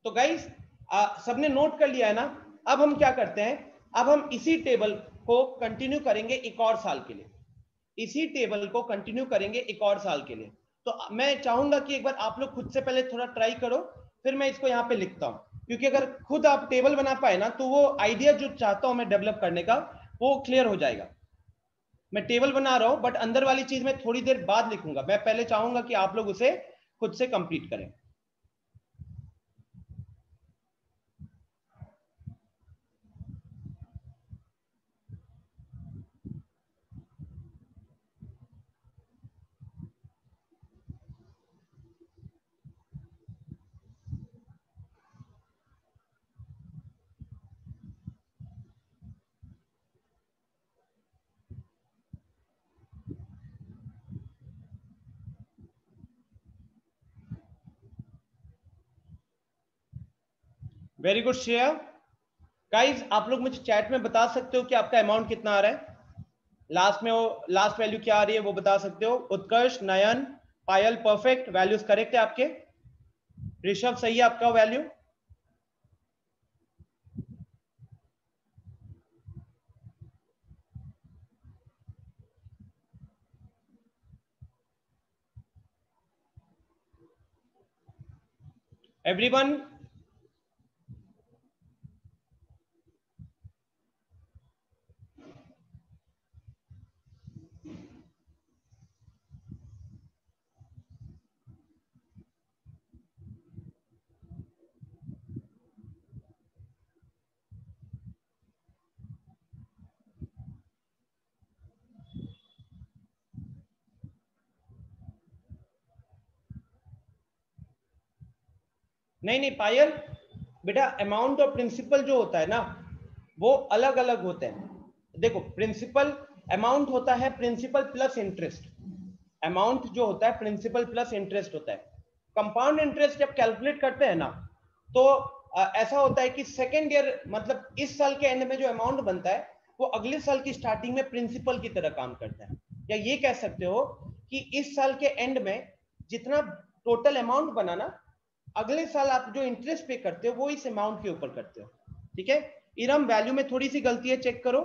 तो गाइस सबने नोट कर लिया है ना। अब हम क्या करते हैं, अब हम इसी टेबल को कंटिन्यू करेंगे एक और साल के लिए, इसी टेबल को कंटिन्यू करेंगे एक और साल के लिए। तो मैं चाहूंगा कि एक बार आप लोग खुद से पहले थोड़ा ट्राई करो, फिर मैं इसको यहाँ पे लिखता हूँ। क्योंकि अगर खुद आप टेबल बना पाए ना तो वो आइडिया जो चाहता हूं मैं डेवलप करने का वो क्लियर हो जाएगा। मैं टेबल बना रहा हूं बट अंदर वाली चीज मैं थोड़ी देर बाद लिखूंगा। मैं पहले चाहूंगा कि आप लोग उसे खुद से कंप्लीट करें। Very good Shreya. गाइस आप लोग मुझे चैट में बता सकते हो कि आपका अमाउंट कितना आ रहा है, लास्ट में वो लास्ट वैल्यू क्या आ रही है वो बता सकते हो। उत्कर्ष, नयन, पायल परफेक्ट, वैल्यूज करेक्ट है आपके। ऋषभ सही है आपका वैल्यू। एवरीवन नहीं नहीं पायल बेटा, अमाउंट और प्रिंसिपल जो होता है ना वो अलग अलग होते हैं। देखो प्रिंसिपल अमाउंट होता है प्रिंसिपल प्लस इंटरेस्ट, अमाउंट जो होता है प्रिंसिपल प्लस इंटरेस्ट होता है। कंपाउंड इंटरेस्ट जब कैलकुलेट करते हैं ना तो ऐसा होता है कि सेकेंड ईयर मतलब इस साल के एंड में जो अमाउंट बनता है वो अगले साल की स्टार्टिंग में प्रिंसिपल की तरह काम करता है। या ये कह सकते हो कि इस साल के एंड में जितना टोटल अमाउंट बना ना अगले साल आप जो इंटरेस्ट पे करते हो वो इस अमाउंट के ऊपर करते हो। ठीक है, इरम वैल्यू में थोड़ी सी गलती है, चेक करो।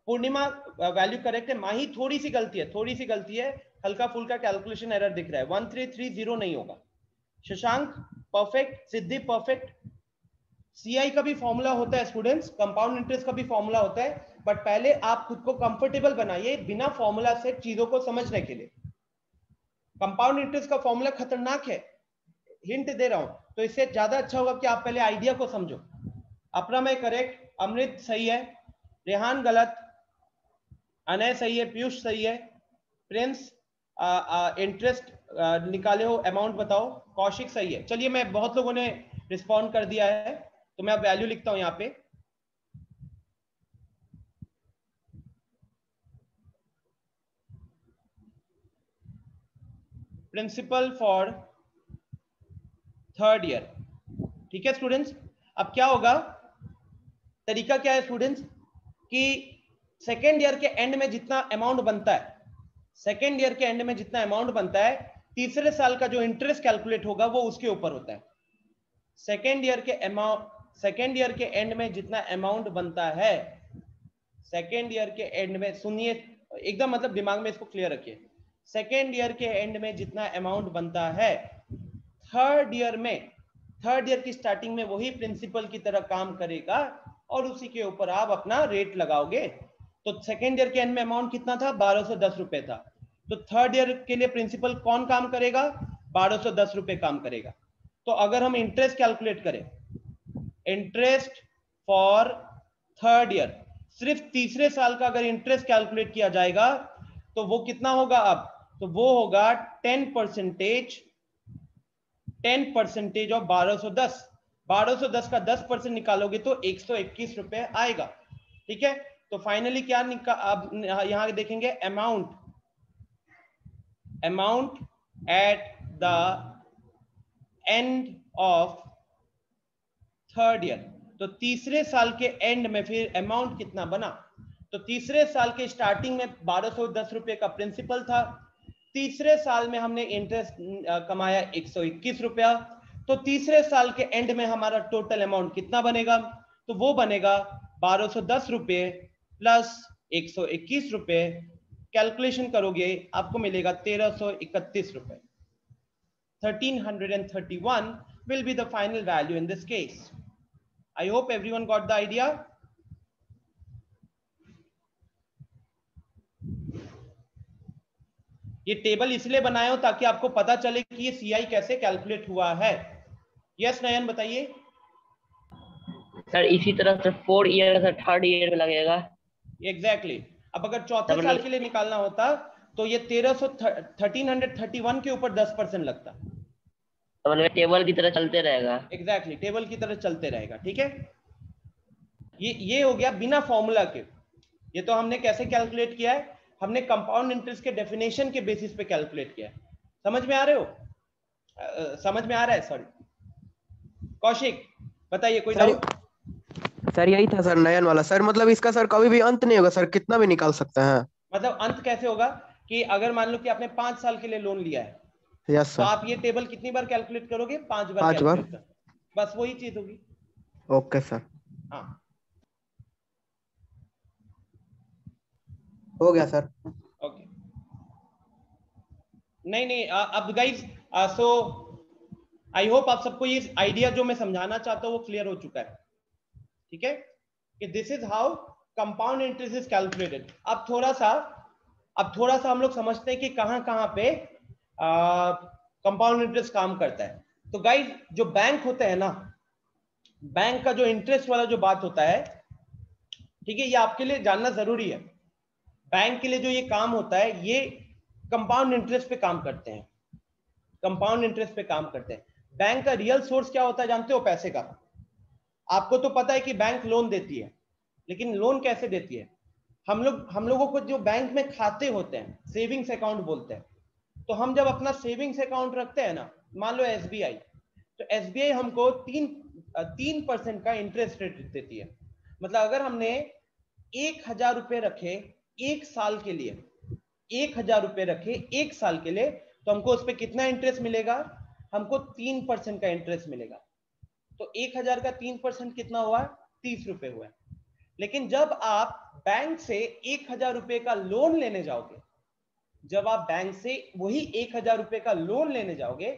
पूर्णिमा वैल्यू करेक्ट है। माही थोड़ी सी गलती है, हल्का फुल्का कैलकुलेशन एरर दिख रहा है, 1330 नहीं होगा। शशांक परफेक्ट, सिद्धि परफेक्ट। सीआई का भी फॉर्मूला होता है स्टूडेंट्स, कंपाउंड इंटरेस्ट का भी फॉर्मूला होता है, बट पहले आप खुद को कंफर्टेबल बनाइए बिना फॉर्मूला से चीजों को समझने के लिए। कंपाउंड इंटरेस्ट का फॉर्मूला खतरनाक है, हिंट दे रहा हूं, तो इससे ज्यादा अच्छा होगा कि आप पहले आइडिया को समझो। अपना में करेक्ट, अमृत सही है, रेहान गलत, अनय सही है, पीयूष सही है, प्रिंस इंटरेस्ट निकाले हो, अमाउंट बताओ, कौशिक सही है। चलिए मैं बहुत लोगों ने रिस्पॉन्ड कर दिया है तो मैं अब वैल्यू लिखता हूं यहाँ पे। प्रिंसिपल फॉर थर्ड ईयर ठीक है स्टूडेंट्स। अब क्या होगा, तरीका क्या है स्टूडेंट्स, कि सेकेंड ईयर के एंड में जितना अमाउंट बनता है, सेकेंड ईयर के एंड में जितना अमाउंट बनता है, तीसरे साल का जो इंटरेस्ट कैलकुलेट होगा वो उसके ऊपर होता है। सेकेंड ईयर के एंड में जितना अमाउंट बनता है, सेकेंड ईयर के एंड में, सुनिए एकदम, मतलब दिमाग में इसको क्लियर रखिए, सेकेंड ईयर के एंड में जितना अमाउंट बनता है, थर्ड ईयर की स्टार्टिंग में वही प्रिंसिपल की तरह काम करेगा और उसी के ऊपर आप अपना रेट लगाओगे। तो सेकेंड ईयर के एंड में अमाउंट कितना था, 1210 रुपए था। तो थर्ड ईयर के लिए प्रिंसिपल कौन काम करेगा, 1210 रुपए काम करेगा। तो अगर हम इंटरेस्ट कैलकुलेट करें, इंटरेस्ट फॉर थर्ड ईयर, सिर्फ तीसरे साल का अगर इंटरेस्ट कैलकुलेट किया जाएगा तो वो कितना होगा, अब तो वो होगा 10% ऑफ 1210। 1210 का 10% निकालोगे तो 121 रुपए आएगा। ठीक है, तो फाइनली क्या अब यहां देखेंगे, amount at the end of third year. तो तीसरे साल के एंड में फिर अमाउंट कितना बना, तो तीसरे साल के स्टार्टिंग में 1210 रुपए का प्रिंसिपल था, तीसरे साल में हमने इंटरेस्ट कमाया 121 रुपया, तो तीसरे साल के एंड में हमारा टोटल अमाउंट कितना बनेगा, तो वो बनेगा 1210 रुपए प्लस 121 रुपए, कैलकुलेशन करोगे आपको मिलेगा 1331 रुपए। 1331 will be the final value in this case. I hope everyone got the idea. ये टेबल इसलिए बनाया हो ताकि आपको पता चले कि ये सीआई कैसे कैलकुलेट हुआ है। यस नयन बताइए। सर इसी तरह से 4 ईयर से थर्ड ईयर में लगेगा। एग्जैक्टली। अब अगर चौथे साल के लिए निकालना होता तो ये 1331 के ऊपर 10% लगता, तो मतलब टेबल की तरह चलते रहेगा। एग्जैक्टली, टेबल की तरह चलते रहेगा। ठीक है, ये हो गया बिना फॉर्मूला के। ये तो हमने कैसे कैलकुलेट किया है, हमने कंपाउंड इंटरेस्ट के डेफिनेशन के बेसिस पे कैलकुलेट किया है। समझ में आ रहे हो, समझ में आ रहा है? सॉरी कौशिक बताइए, कोई डाउट? सर यही था सर, नयन वाला सर। मतलब इसका सर कभी भी अंत नहीं होगा सर, कितना भी निकाल सकते हैं। मतलब अंत कैसे होगा कि अगर मान लो कि आपने 5 साल के लिए लोन लिया है, यस तो सर, आप ये टेबल कितनी बार कैलकुलेट करोगे? 5 बार 5 बार। कैलकुलेट कर, बस वही चीज होगी। ओके सर, हाँ हो गया सर। ओके। नहीं अब गाइस, सो आई होप आप सबको ये आइडिया जो मैं समझाना चाहता हूँ वो क्लियर हो चुका है। ठीक है, कि this is how compound interest is calculated. अब थोड़ा सा हम लोग समझते हैं कि कहां पे कंपाउंड इंटरेस्ट काम करता है। तो गाइस, जो बैंक होते हैं ना, बैंक का जो इंटरेस्ट वाला जो बात होता है, ठीक है, ये आपके लिए जानना जरूरी है। बैंक के लिए जो ये काम होता है, ये कंपाउंड इंटरेस्ट पे काम करते हैं, कंपाउंड इंटरेस्ट पे काम करते हैं। बैंक का रियल सोर्स क्या होता है जानते हो? पैसे का। आपको तो पता है कि बैंक लोन देती है, लेकिन लोन कैसे देती है? हम लोगों को जो बैंक में खाते होते हैं, सेविंग्स अकाउंट बोलते हैं, तो हम जब अपना सेविंग्स अकाउंट रखते हैं ना, मान लो एसबीआई, तो एसबीआई हमको 3% का इंटरेस्ट रेट देती है। मतलब अगर हमने 1000 रुपए रखे एक साल के लिए, 1000 रुपए रखे एक साल के लिए, तो हमको उस पर कितना इंटरेस्ट मिलेगा? हमको 3% का इंटरेस्ट मिलेगा। तो 1000 का 3% कितना हुआ? 30 रुपए हुआ। लेकिन जब आप बैंक से 1000 रुपए का लोन लेने जाओगे, जब आप बैंक से वही 1000 रुपए का लोन लेने जाओगे,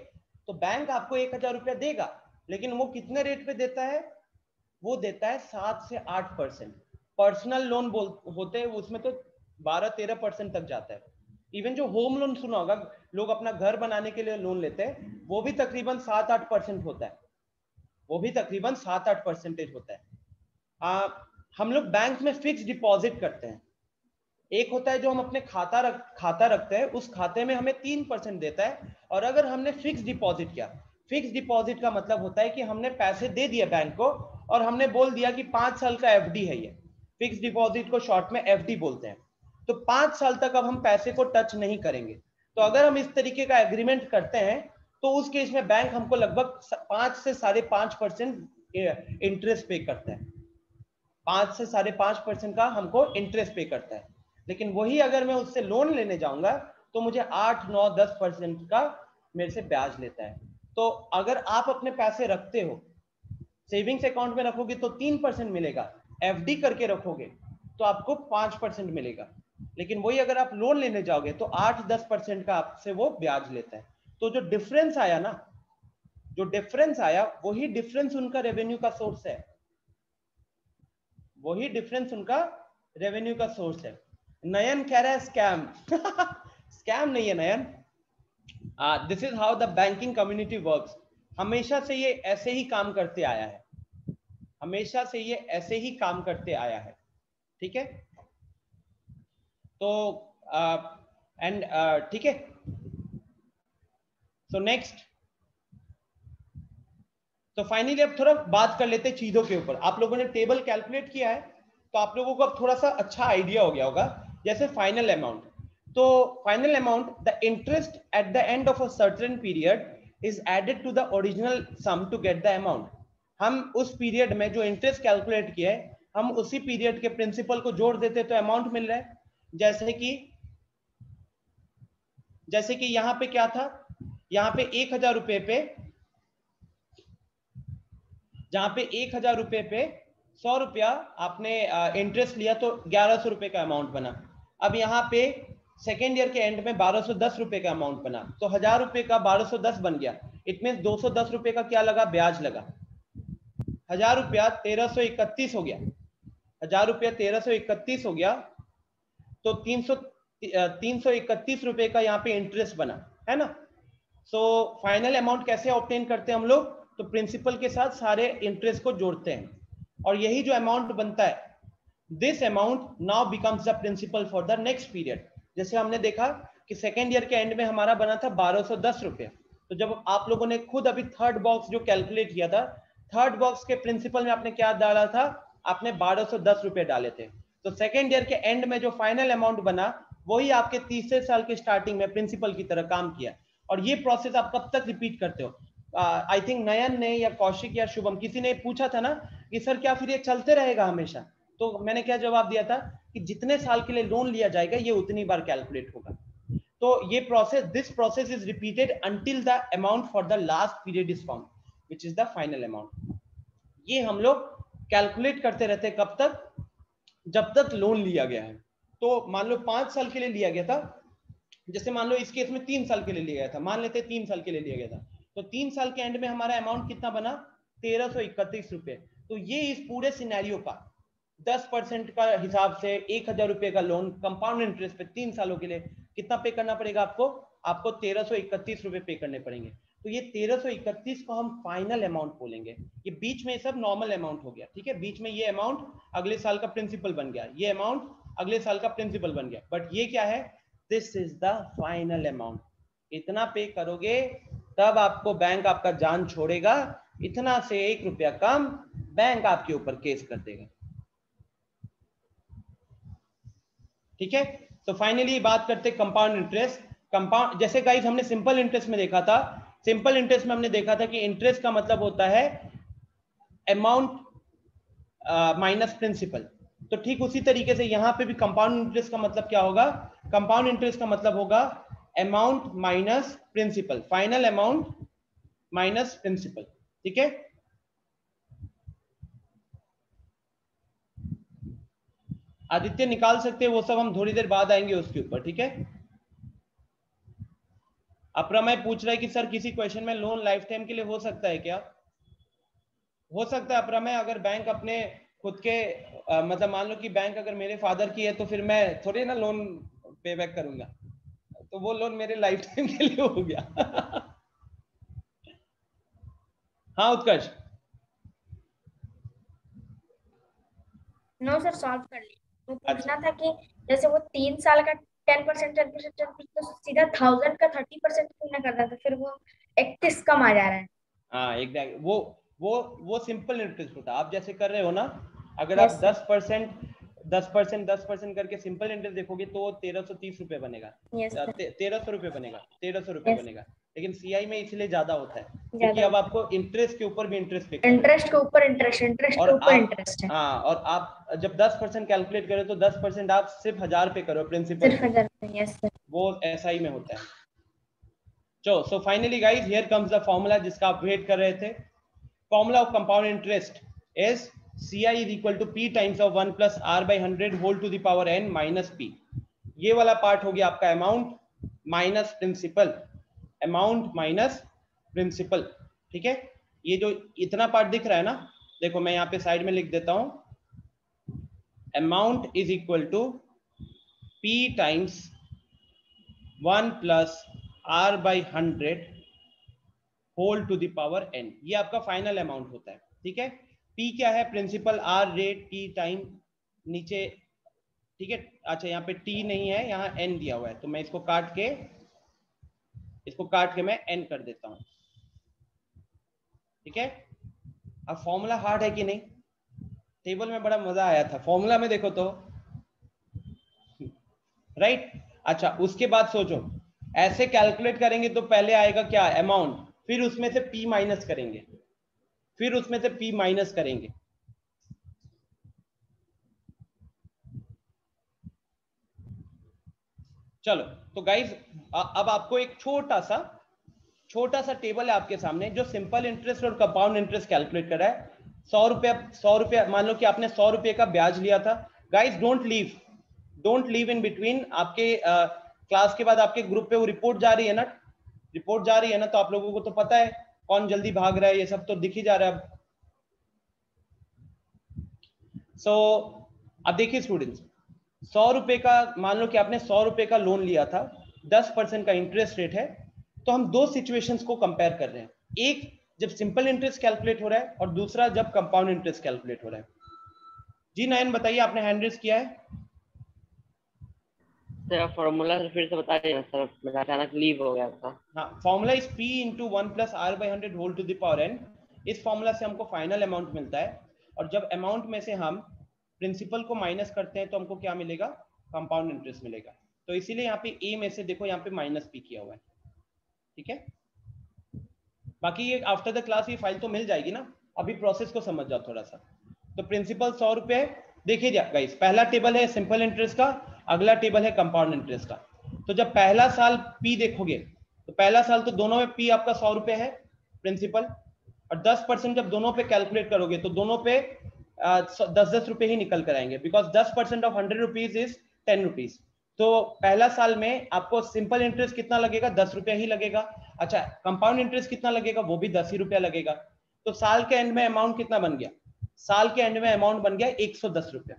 तो बैंक आपको 1000 रुपया देगा, लेकिन वो कितने रेट पे देता है? वो देता है 7 से 8%। पर्सनल लोन होते हैं उसमें तो 12-13% तक जाता है। इवन जो होम लोन सुना होगा, लोग अपना घर बनाने के लिए लोन लेते हैं, वो भी तकरीबन 7-8% होता है, वो भी तकरीबन 7-8% होता है। हम लोग बैंक में फिक्स डिपॉजिट करते हैं। एक होता है जो हम अपने खाता रखते हैं, उस खाते में हमें 3% देता है। और अगर हमने फिक्स डिपॉजिट किया, फिक्स डिपॉजिट का मतलब होता है कि हमने पैसे दे दिया बैंक को और हमने बोल दिया कि 5 साल का एफडी है। ये फिक्स डिपॉजिट को शॉर्ट में एफडी बोलते हैं। तो 5 साल तक अब हम पैसे को टच नहीं करेंगे। तो अगर हम इस तरीके का एग्रीमेंट करते हैं, तो उस केस में बैंक हमको लगभग 5 से 5.5% इंटरेस्ट पे करता है। 5 से 5.5% का हमको इंटरेस्ट पे करता है। लेकिन वही अगर मैं उससे लोन लेने जाऊंगा तो मुझे 8, 9, 10% का मेरे से ब्याज लेता है। तो अगर आप अपने पैसे रखते हो, सेविंग्स अकाउंट में रखोगे तो 3% मिलेगा, एफडी करके रखोगे तो आपको 5% मिलेगा। लेकिन वही अगर आप लोन लेने जाओगे तो 8-10% का आपसे वो ब्याज लेता है। तो जो डिफरेंस आया ना, जो डिफरेंस आया वही डिफरेंस उनका रेवेन्यू का सोर्स है, वही डिफरेंस उनका रेवेन्यू का सोर्स है। नयन कह रहा है स्कैम। स्कैम नहीं है Nayan, this is how the banking community works. हमेशा से ये ऐसे ही काम करते आया है, हमेशा से ये ऐसे ही काम करते आया है, ठीक है। तो एंड ठीक है, सो नेक्स्ट, तो फाइनली अब थोड़ा बात कर लेते हैं चीजों के ऊपर। आप लोगों ने टेबल कैलकुलेट किया है तो आप लोगों को अब थोड़ा सा अच्छा आइडिया हो गया होगा। जैसे फाइनल अमाउंट, तो final amount, the interest at the end of a certain period is added to the original sum to get the amount. हम उस पीरियड में जो इंटरेस्ट कैलकुलेट किया है, हम उसी पीरियड के प्रिंसिपल को जोड़ देते तो अमाउंट मिल रहा है। जैसे कि यहां पे क्या था, यहां पे 1000 रुपए पे, जहां पे 1000 रुपए पे 100 रुपया आपने इंटरेस्ट लिया तो 1100 रुपए का अमाउंट बना। अब यहाँ पे सेकेंड ईयर के एंड में 1210 रुपए का अमाउंट बना, तो 1000 रुपए का 1210 बन गया। इट मीन 210 रुपए का क्या लगा, ब्याज लगा। 1000 रुपया 1331 हो गया, 1000 रुपया 1331 हो गया, तो 331 रुपए का यहाँ पे इंटरेस्ट बना, है ना। सो फाइनल अमाउंट कैसे ऑब्टेन करते हैं हम लोग, तो प्रिंसिपल के साथ सारे इंटरेस्ट को जोड़ते हैं, और यही जो अमाउंट बनता है, this amount now becomes the principal for the next period. जैसे हमने देखा कि सेकेंड ईयर के एंड में हमारा बना था 1210 रुपये, तो जब आप लोगों ने खुद अभी थर्ड बॉक्स जो कैलकुलेट किया था, थर्ड बॉक्स के प्रिंसिपल में आपने क्या डाला था, आपने 1210 रुपये डाले थे। तो सेकेंड ईयर के एंड में जो फाइनल अमाउंट बना वही आपके तीसरे साल के स्टार्टिंग में प्रिंसिपल की तरह काम किया। और ये प्रोसेस आप कब तक रिपीट करते हो? आई थिंक नयन ने या कौशिक या शुभम किसी ने पूछा था ना कि सर क्या फिर ये चलते रहेगा हमेशा, तो मैंने क्या जवाब दिया था कि जितने साल के लिए लोन लिया जाएगा ये उतनी बार कैलकुलेट होगा। तो ये process, this process is repeated until the amount for the last period is found which is the final amount. ये हम लोग कैलकुलेट करते रहते हैं कब तक, जब तक लोन लिया गया है। तो मान लो 5 साल के लिए लिया गया था, जैसे मान लो इस केस में 3 साल के लिए लिया गया था, मान लेते 3 साल के लिए लिया गया था, तो 3 साल के एंड में हमारा अमाउंट कितना बना, 1331 रुपए। तो ये इस पूरे सिनेरियो का 10% का हिसाब से 1000 रुपए का लोन कंपाउंड इंटरेस्ट पे 3 सालों के लिए कितना पे करना पड़ेगा आपको 1331 रुपए पे करने पड़ेंगे। तो ये 1331 को हम फाइनल अमाउंट बोलेंगे। ये बीच में सब नॉर्मल अमाउंट हो गया, ठीक है, बीच में ये अमाउंट अगले साल का प्रिंसिपल बन गया, ये अमाउंट अगले साल का प्रिंसिपल बन गया, बट ये क्या है, this is the final amount. इतना पे करोगे तब आपको बैंक आपका जान छोड़ेगा, इतना से 1 रुपया कम बैंक आपके ऊपर केस कर देगा, ठीक है। तो फाइनली बात करते कंपाउंड इंटरेस्ट। कंपाउंड, जैसे गाइस हमने सिंपल इंटरेस्ट में देखा था, सिंपल इंटरेस्ट में हमने देखा था कि इंटरेस्ट का मतलब होता है अमाउंट माइनस प्रिंसिपल। तो ठीक उसी तरीके से यहाँ पे भी कंपाउंड इंटरेस्ट का मतलब क्या होगा, कंपाउंड इंटरेस्ट का मतलब होगा amount minus principal, final amount minus principal, ठीक है। आदित्य निकाल सकते हैं, वो सब हम थोड़ी देर बाद आएंगे उसके ऊपर, ठीक है। अप्रमय पूछ रहा है कि सर किसी क्वेश्चन में लोन लाइफ टाइम के लिए हो सकता है क्या? हो सकता है अप्रमय, अगर बैंक अपने खुद के मतलब मान लो कि बैंक अगर मेरे फादर की है तो फिर मैं थोड़ी ना लोन पे बैक करूंगा, तो वो लोन मेरे लाइफ टाइम के लिए हो गया। हाँ उत्कर्ष। नो सर, सॉल्व कर ली। वो पूछना था कि जैसे वो 3 साल का 10% तो सीधा 1000 का 30% क्यों ना करना था, फिर वो 31 कम आ जा रहा है। हाँ एग्जैक्ट, वो सिंपल इंटरेस्ट होता है। आप जैसे कर रहे हो ना, अगर आप 10% करके सिंपल इंटरेस्ट देखोगे तो 1330 रुपए बनेगा, 1300 रुपए बनेगा, 1300 रुपए बनेगा, लेकिन सीआई में इसलिए ज्यादा होता है क्योंकि अब आपको इंटरेस्ट के ऊपर भी इंटरेस्ट पे इंटरेस्ट के ऊपर इंटरेस्ट, इंटरेस्ट के ऊपर इंटरेस्ट है। हाँ, और आप जब 10% कैलकुलेट करो तो 10% आप सिर्फ 1000 पे करो प्रिंसिपल, सिर्फ 1000 पे। यस सर, वो एसआई में होता है। चलो, so finally guys here comes the formula जिसका आप वेट कर रहे थे। Formula of compound interest is CI is equal to P times of 1 plus R by 100 whole to the power n minus P। ये वाला पार्ट हो गया आपका amount minus principal, amount minus principal, ठीक है। ये जो इतना पार्ट दिख रहा है ना, देखो मैं यहाँ पे साइड में लिख देता हूं, amount is equal to P times 1 plus R by 100 whole to the power n। ये आपका फाइनल अमाउंट होता है, ठीक है। P क्या है, principal, R rate, T time, नीचे, ठीक है। अच्छा यहाँ पे T नहीं है, यहाँ N दिया हुआ है, तो मैं इसको काट के मैं N कर देता हूं, ठीक है। अब फॉर्मूला हार्ड है कि नहीं? टेबल में बड़ा मजा आया था, फॉर्मूला में देखो तो राइट। अच्छा, उसके बाद सोचो, ऐसे कैलकुलेट करेंगे तो पहले आएगा क्या, अमाउंट, फिर उसमें से P माइनस करेंगे, फिर उसमें से P माइनस करेंगे। चलो तो गाइज अब आपको एक छोटा सा टेबल है आपके सामने जो सिंपल इंटरेस्ट और कंपाउंड इंटरेस्ट कैलकुलेट कर रहा है। 100 रुपया, मान लो कि आपने 100 रुपये का ब्याज लिया था। Guys don't leave in between. आपके क्लास के बाद आपके ग्रुप पे वो रिपोर्ट जा रही है ना, तो आप लोगों को तो पता है कौन जल्दी भाग रहा है, ये सब तो दिख ही जा रहा है अब। अब देखिए स्टूडेंट्स, 100 रुपए का, मान लो कि आपने 100 रुपए का लोन लिया था, 10% का इंटरेस्ट रेट है, तो हम दो सिचुएशंस को कंपेयर कर रहे हैं, एक जब सिंपल इंटरेस्ट कैलकुलेट हो रहा है और दूसरा जब कंपाउंड इंटरेस्ट कैलकुलेट हो रहा है। जी नयन बताइए, आपने हैंड रेज किया है। सर फॉर्मूला फिर से बता देना सर, मेरा अचानक लीव हो गया था। हाँ, formula is P into 1 plus R by 100 whole to the power n। इस फॉर्मूला से हमको फाइनल अमाउंट मिलता है, और जब अमाउंट में से हम प्रिंसिपल को माइनस करते हैं तो हमको क्या मिलेगा, कंपाउंड इंटरेस्ट मिलेगा। तो इसीलिए यहाँ पे A में से देखो यहाँ पे माइनस P किया हुआ है, ठीक है। बाकी ये आफ्टर द क्लास ये फाइल तो मिल जाएगी ना, अभी प्रोसेस को समझ जाओ थोड़ा सा। तो प्रिंसिपल 100 रुपए, देखिए गाइस, पहला टेबल है सिंपल इंटरेस्ट का, अगला टेबल है कंपाउंड इंटरेस्ट का। तो जब पहला साल P देखोगे तो पहला साल तो दोनों में P आपका 100 रुपए है प्रिंसिपल, और 10% जब दोनों पे कैलकुलेट करोगे तो दोनों पे 10-10 रुपए ही निकल कर आएंगे, because 10% of 100 rupees is 10 rupees. तो पहला साल में आपको सिंपल इंटरेस्ट कितना लगेगा, 10 रुपया ही लगेगा। अच्छा, कंपाउंड इंटरेस्ट कितना लगेगा, वो भी 10 ही रुपया लगेगा। तो साल के एंड में अमाउंट कितना बन गया, साल के एंड में अमाउंट बन गया 110 रुपया,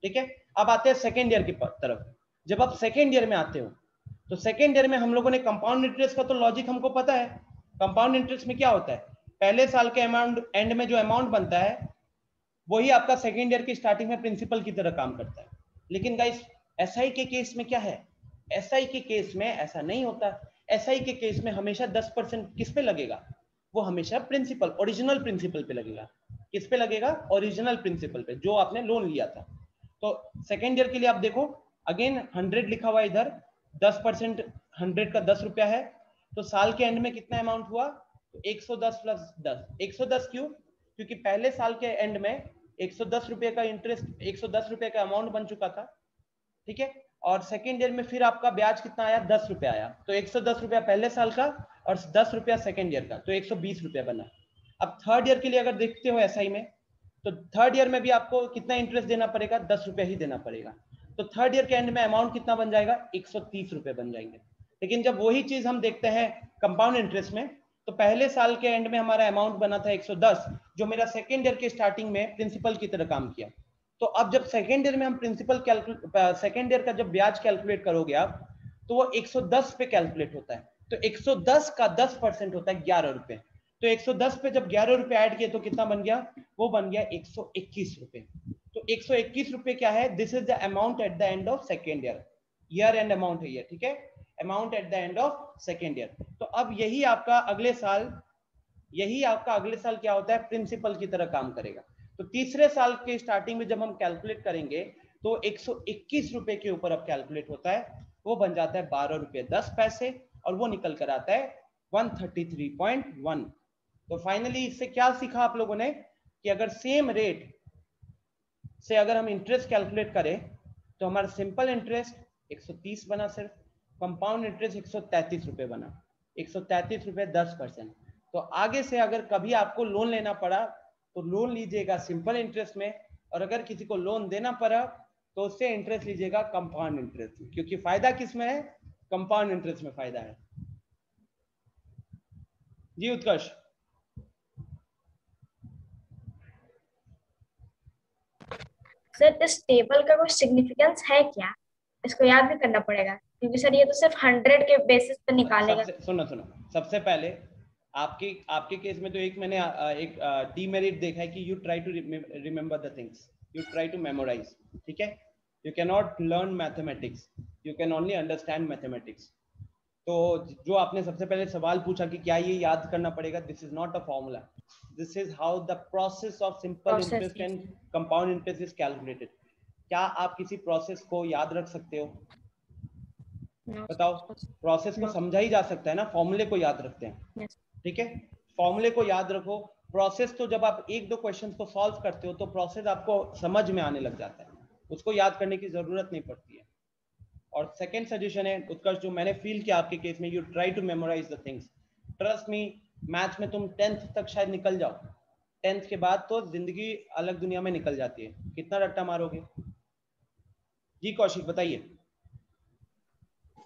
ठीक है। अब आते हैं सेकेंड ईयर की तरफ। जब आप सेकेंड ईयर में आते हो तो सेकेंड ईयर में हम लोगों ने कंपाउंड इंटरेस्ट का तो लॉजिक हमको पता है। कंपाउंड इंटरेस्ट में क्या होता है, पहले साल के अमाउंट एंड में जो अमाउंट बनता है वही आपका सेकेंड ईयर की स्टार्टिंग में प्रिंसिपल की तरह काम करता है। लेकिन गाइस एसआई के केस में क्या है, एसआई के केस में ऐसा नहीं होता। एसआई के केस में हमेशा 10% किस पे लगेगा, वो हमेशा प्रिंसिपल, ओरिजिनल प्रिंसिपल पे लगेगा। किस पे लगेगा, ओरिजिनल प्रिंसिपल पे, जो आपने लोन लिया था। तो सेकेंड ईयर के लिए आप देखो, अगेन 100 लिखा हुआ इधर, 10% 100 का 10 रुपया है, तो साल के एंड में कितना अमाउंट हुआ, तो 110 प्लस 10। 110 क्यों, क्योंकि पहले साल के एंड में 110 रुपये का इंटरेस्ट, 110 रुपये का अमाउंट बन चुका था, ठीक है। और सेकेंड ईयर में फिर आपका ब्याज कितना आया, 10 रुपया आया, तो 110 रुपया पहले साल का और 10 रुपया सेकेंड ईयर का, तो 120 रुपया बना। अब थर्ड ईयर के लिए अगर देखते हो एसआई में, तो थर्ड ईयर में भी आपको कितना इंटरेस्ट देना पड़ेगा, 10 रुपया ही देना पड़ेगा। तो थर्ड ईयर के एंड में अमाउंट कितना बन जाएगा, 130 रुपये बन जाएंगे। लेकिन जब वही चीज हम देखते हैं कंपाउंड इंटरेस्ट में, तो पहले साल के एंड में हमारा अमाउंट बना था 110, जो मेरा सेकेंड ईयर के स्टार्टिंग में प्रिंसिपल की तरह काम किया। तो अब जब सेकेंड ईयर में हम प्रिंसिपल सेकेंड ईयर का जब ब्याज कैलकुलेट करोगे आप, तो वो 110 पे कैलकुलेट होता है। तो 110 का 10% होता है 11 रुपए। तो 110 पे जब 11 रुपए ऐड किए तो कितना बन गया, वो बन गया 121 रुपए। तो 121 रुपए क्या है, this is the amount at the end of second year and amount है ये, ठीक है, amount at the end of second year. तो अब यही आपका अगले साल क्या होता है, प्रिंसिपल की तरह काम करेगा। तो तीसरे साल के स्टार्टिंग में जब हम कैलकुलेट करेंगे तो 121 रुपए के ऊपर अब कैलकुलेट होता है, वो बन जाता है 12 रुपये 10 पैसे, और वो निकल कर आता है 133.1। तो फाइनली इससे क्या सीखा आप लोगों ने कि अगर सेम रेट से अगर हम इंटरेस्ट कैलकुलेट करें तो हमारा सिंपल इंटरेस्ट 130 बना, सिर्फ कंपाउंड इंटरेस्ट 133 रुपए बना, 133 रुपए 10%। तो आगे से अगर कभी आपको लोन लेना पड़ा तो लोन लीजिएगा सिंपल इंटरेस्ट में, और अगर किसी को लोन देना पड़ा तो उससे इंटरेस्ट लीजिएगा कंपाउंड इंटरेस्ट में, क्योंकि फायदा किस में है? कंपाउंड इंटरेस्ट में फायदा है। जी उत्कर्ष। सर इस टेबल का कोई सिग्निफिकेंस है क्या? इसको याद भी करना पड़ेगा, क्योंकि सर ये तो सिर्फ 100 के बेसिस पे निकालेगा। सुनो, सबसे पहले आपके केस में तो एक मैंने एक डीमेरिट देखा है कि you try to remember the things, you try to memorise, ठीक है? You can not learn mathematics, you can only understand mathematics. तो जो आपने सबसे पहले सवाल पूछा कि क्या ये याद करना पड़ेगा, this is not a formula, this is how the process of simple interest and compound interest is calculated. क्या आप किसी प्रोसेस को याद रख सकते हो? बताओ, प्रोसेस को समझा ही जा सकता है ना, फॉर्मूले को याद रखते हैं, ठीक है? फॉर्मूले को याद रखो, प्रोसेस तो जब आप एक दो क्वेश्चंस को सॉल्व करते हो तो प्रोसेस आपको समझ में आने लग जाता है, उसको याद करने की जरूरत नहीं पड़ती है। और सेकंड सजेशन है उत्कर्ष, जो मैंने फील किया आपके केस में, you try to memorise the things. Trust me, maths में तुम 10th तक शायद निकल जाओ, 10th के बाद तो जिंदगी अलग दुनिया में निकल जाती है। कितना रट्टा मारोगे? जी कौशिक बताइए।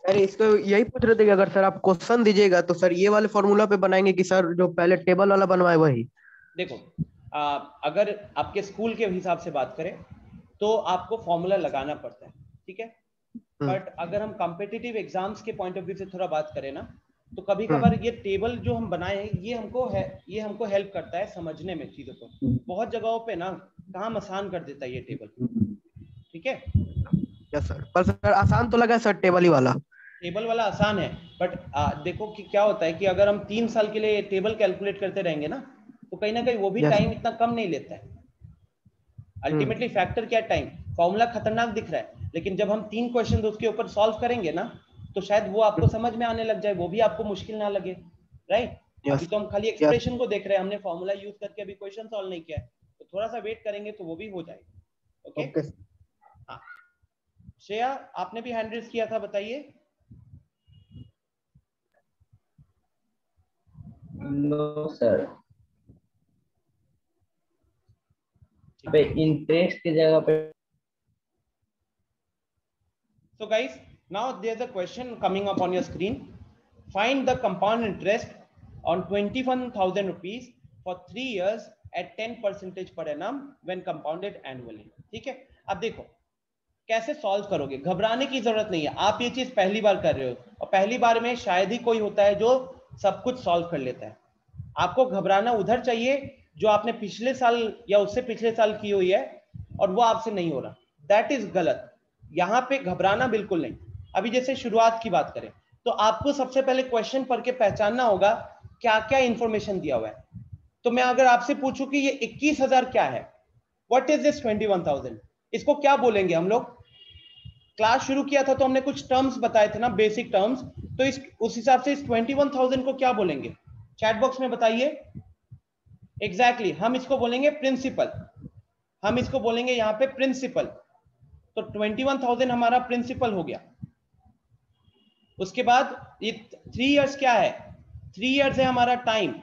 सर इसको यही पूछ रहे थे कि अगर सर आप क्वेश्चन दीजिएगा तो सर ये वाले फॉर्मूला पे बनाएंगे कि सर जो पहले टेबल वाला बनवाए वही? देखो, अगर आपके स्कूल के हिसाब से बात करें तो आपको फॉर्मूला लगाना पड़ता है, ठीक है? बट अगर हम कॉम्पिटिटिव एग्जाम्स के पॉइंट ऑफ व्यू से थोड़ा बात करें ना, तो कभी कभार ये टेबल जो हम बनाए हैं ये हमको हेल्प करता है समझने में चीजों को। बहुत जगहों पे ना काम आसान कर देता है ये टेबल, ठीक है? Yes sir. पर सर आसान तो लगा सर टेबल ही वाला। टेबल वाला आसान है, बट देखो कि क्या होता है कि अगर हम 3 साल के लिए टेबल कैलकुलेट करते रहेंगे ना तो कहीं ना कहीं वो भी टाइम इतना कम नहीं लेता है। अल्टीमेटली फैक्टर क्या है? टाइम। फॉर्मूला खतरनाक दिख रहा है, लेकिन जब हम 3 क्वेश्चन उसके ऊपर सॉल्व करेंगे ना तो शायद वो आपको समझ में आने लग जाए, वो भी आपको मुश्किल ना लगे, राइट? अभी तो हम खाली एक्सप्रेशन को देख रहे हैं, हमने फॉर्मूला यूज करके अभी क्वेश्चन सॉल्व नहीं किया है, तो थोड़ा सा वेट करेंगे तो वो भी हो जाएगा। ओके? हाँ, श्रेया आपने भी हैंड रेज किया था, बताइए। नो सर, पे इंटरेस्ट की जगह पे। So guys, now there's a question coming up on your screen. Find the compound interest on 21,000 rupees for 3 years at 10% per annum when compounded annually. ठीक है? अब देखो कैसे सॉल्व करोगे, घबराने की जरूरत नहीं है। आप ये चीज पहली बार कर रहे हो और पहली बार में शायद ही कोई होता है जो सब कुछ सॉल्व कर लेता है। आपको घबराना उधर चाहिए जो आपने पिछले साल या उससे पिछले साल की हुई है और वो आपसे नहीं हो रहा, दैट इज गलत। यहाँ पे घबराना बिल्कुल नहीं। अभी जैसे शुरुआत की बात करें तो आपको सबसे पहले क्वेश्चन पढ़ के पहचानना होगा क्या क्या इंफॉर्मेशन दिया हुआ है। तो मैं अगर आपसे पूछूं कि ये 21,000 क्या है, व्हाट इज दिस 21,000, इसको क्या बोलेंगे हम लोग? क्लास शुरू किया था तो हमने कुछ टर्म्स बताए थे ना, बेसिक टर्म्स, तो उस हिसाब से इस 21,000 को क्या बोलेंगे? चैट बॉक्स में बताइए। एग्जैक्टली हम इसको बोलेंगे प्रिंसिपल, हम इसको बोलेंगे यहाँ पे प्रिंसिपल। तो 21,000 हमारा प्रिंसिपल हो गया। उसके बाद ये 3 इयर्स क्या है? 3 इयर्स है हमारा टाइम।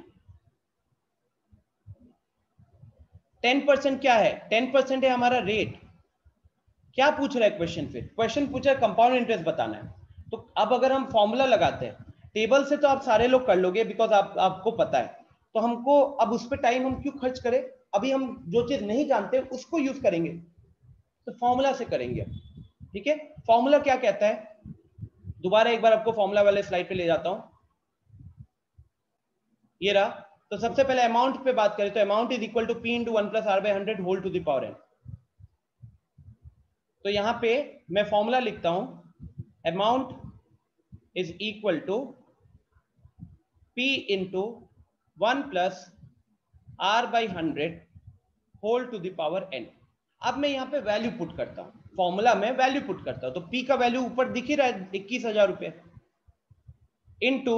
10% क्या है? 10% है हमारा रेट। क्या पूछ रहा है क्वेश्चन? फिर क्वेश्चन पूछा है कंपाउंड इंटरेस्ट बताना है। तो अब अगर हम फॉर्मूला लगाते हैं टेबल से तो आप सारे लोग कर लोगे बिकॉज आपको पता है, तो हमको अब उस पर टाइम हम क्यों खर्च करें? अभी हम जो चीज नहीं जानते उसको यूज करेंगे, तो फॉर्मूला से करेंगे, ठीक है? फॉर्मूला क्या कहता है? दोबारा एक बार आपको फॉर्मूला वाले स्लाइड पे ले जाता हूं, ये रहा। तो सबसे पहले अमाउंट पे बात करें तो amount is equal to P into 1 plus R by 100 whole to the power n। तो यहां पे मैं फॉर्मूला लिखता हूं, amount is equal to P into 1 plus R by 100 whole to the power n। अब मैं यहाँ पे वैल्यू पुट करता हूँ, फॉर्मूला में वैल्यू पुट करता हूँ, तो P का वैल्यू ऊपर दिख ही रहा है 21,000 रुपए, इनटू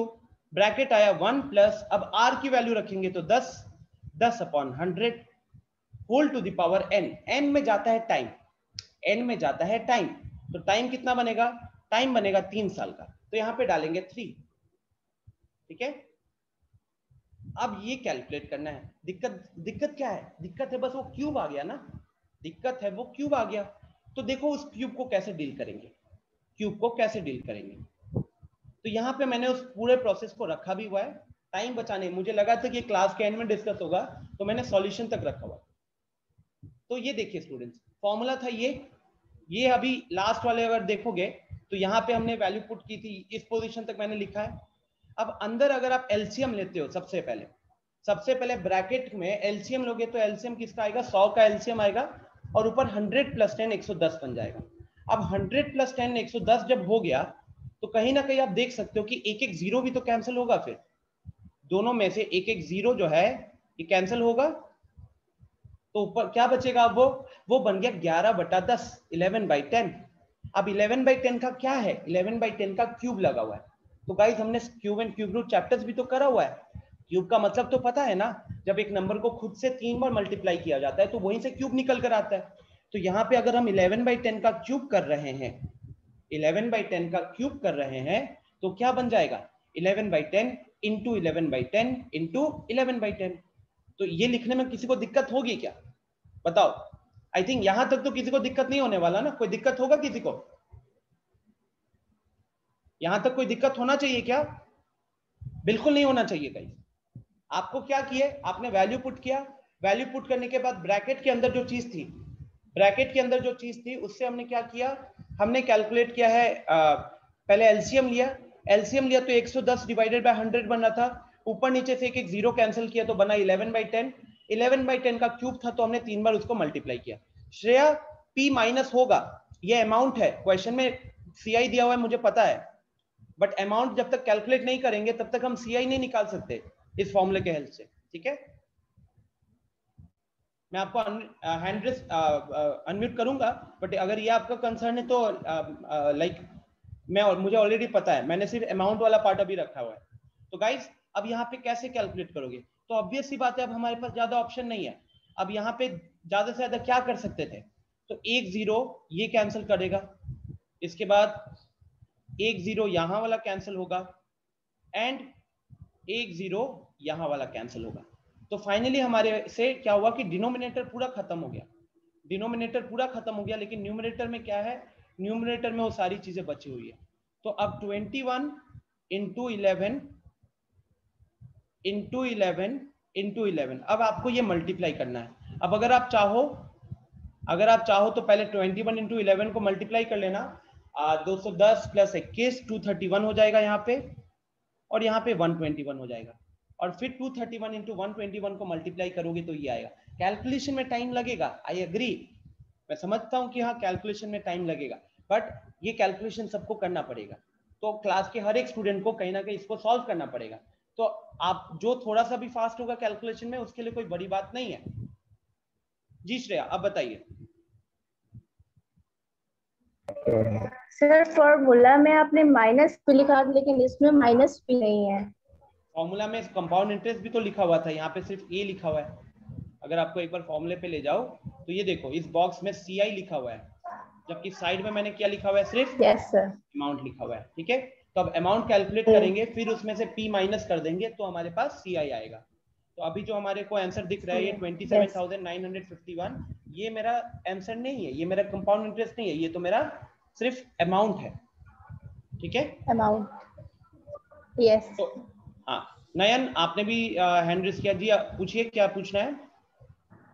ब्रैकेट आया 1 प्लस, अब r की वैल्यू रखेंगे तो 10 upon 100 whole to the power n। n में जाता है टाइम, n में जाता है टाइम, तो टाइम कितना बनेगा? टाइम बनेगा 3 साल का, तो यहाँ पे डालेंगे 3। ठीक है, अब ये कैलकुलेट करना है। दिक्कत क्या है? दिक्कत है बस वो क्यूब आ गया ना, दिक्कत है वो क्यूब आ गया। तो देखो उस क्यूब को कैसे डील करेंगे, क्यूब को कैसे डील करेंगे। तो यहाँ पे मैंने उस पूरे प्रोसेस को रखा भी हुआ है टाइम बचाने। मुझे लगा था कि क्लास के एंड में डिस्कस होगा, तो मैंने सॉल्यूशन तक रखा हुआ। तो ये देखिए स्टूडेंट्स, फॉर्मूला था ये अभी लास्ट वाले अगर देखोगे तो यहाँ पे हमने वैल्यू पुट की थी, इस पोजीशन तक मैंने लिखा है। अब अंदर अगर आप एलसीएम लेते हो, सबसे पहले ब्रैकेट में एलसीएम लोगे तो एलसीएम किसका आएगा? 100 का एलसीएम आएगा और ऊपर 100 + 10 110 बन जाएगा। अब 100 + 10 110 जब हो गया तो कहीं ना कहीं आप देख सकते हो कि एक जीरो भी तो कैंसिल होगा, फिर दोनों में से एक जीरो जो है ये कैंसिल होगा, तो ऊपर क्या बचेगा? अब वो बन गया 11/10, 11/10। अब 11/10 का क्या है? 11/10 का क्यूब लगा हुआ है। तो गाइस हमने cube and cube root chapters भी तो करा हुआ है। क्यूब का मतलब तो पता है ना, जब एक नंबर को खुद से 3 बार मल्टीप्लाई किया जाता है तो वहीं से क्यूब निकल कर आता है। तो यहाँ पे अगर हम 11/10 का क्यूब कर रहे हैं, 11/10 का क्यूब कर रहे हैं तो क्या बन जाएगा? 11/10 इंटू 11/10 इंटू 11/10। तो ये लिखने में किसी को दिक्कत होगी क्या? बताओ। आई थिंक यहां तक तो किसी को दिक्कत नहीं होने वाला ना। कोई दिक्कत होगा किसी को? यहां तक कोई दिक्कत होना चाहिए क्या? बिल्कुल नहीं होना चाहिए गाइस। आपको क्या किए? आपने वैल्यू पुट किया, वैल्यू पुट करने के बाद ब्रैकेट के अंदर जो चीज थी उससे हमने क्या किया? हमने कैलकुलेट किया है, पहले एलसीएम लिया तो 110 डिवाइडेड बाय 100 बन रहा था, ऊपर नीचे से एक जीरो कैंसिल किया तो बना 11/10। 11/10 का क्यूब था तो हमने 3 बार उसको मल्टीप्लाई किया। श्रेया p माइनस होगा, ये अमाउंट है, क्वेश्चन में CI दिया हुआ है मुझे पता है, बट अमाउंट जब तक कैलकुलेट नहीं करेंगे तब तक हम CI नहीं निकाल सकते इस फॉर्मूले के हेल्प से। ठीक है, मैं आपको हैंड रेस अनम्यूट करूंगा, बट अगर ये आपका कंसर्न है तो मुझे ऑलरेडी पता है, मैंने सिर्फ अमाउंट वाला पार्ट अभी रखा हुआ है। तो गाइस अब यहाँ पे कैसे कैलकुलेट करोगे? तो ऑब्वियस सी बात है, अब हमारे पास ज्यादा ऑप्शन नहीं है। अब यहाँ पे ज्यादा से ज्यादा क्या कर सकते थे? तो एक जीरो ये कैंसिल करेगा, इसके बाद एक जीरो यहाँ वाला कैंसिल होगा एंड एक जीरो यहाँ वाला कैंसिल होगा। तो फाइनली हमारे से क्या हुआ कि डिनोमिनेटर पूरा खत्म हो गया, लेकिन न्यूमरेटर में क्या है? न्यूमरेटर में वो सारी चीजें बची हुई है। तो अब 21 इंटू 11 इंटू 11 इंटू 11, अब आपको ये मल्टीप्लाई करना है। अब अगर आप चाहो तो पहले 21 इंटू 11 को मल्टीप्लाई कर लेना, 210 + 21 231 हो जाएगा यहाँ पे, और यहाँ पे 121 हो जाएगा, और फिर 231 इंटू 121 को मल्टीप्लाई करोगे तो ये आएगा। कैलकुलेशन में टाइम लगेगा, आई एग्री, मैं समझता हूँ कि हाँ कैलकुलेशन में टाइम लगेगा, बट ये कैलकुलेशन सबको करना पड़ेगा। तो क्लास के हर एक स्टूडेंट को कहीं ना कहीं इसको सॉल्व करना पड़ेगा। तो आप जो थोड़ा सा भी फास्ट होगा कैलकुलेशन में, उसके लिए कोई बड़ी बात नहीं है। जी श्रेया, अब बताइए। सर फॉर्मूला में आपने माइनस p लिखा, लेकिन इसमें माइनस p नहीं है। फॉर्मूला में कंपाउंड इंटरेस्ट भी तो लिखा हुआ था, यहाँ पे सिर्फ a लिखा हुआ है। अगर आपको एक बार फॉर्मूले पे ले जाओ तो ये देखो, इस बॉक्स में CI लिखा हुआ है, जबकि साइड में मैंने क्या लिखा हुआ है? सिर्फ अमाउंट लिखा हुआ है। ठीक है, तो अब अमाउंट कैलकुलेट करेंगे, फिर उसमें से p माइनस कर देंगे तो हमारे पास CI आएगा। तो अभी जो हमारे को आंसर दिख रहा है ये 27,951, ये मेरा आंसर नहीं है, ये मेरा कंपाउंड इंटरेस्ट नहीं है, ये तो मेरा सिर्फ अमाउंट है। ठीक है, अमाउंट, यस। तो हाँ नयन, आपने भी हैंड रेस किया जी, पूछिए क्या पूछना है।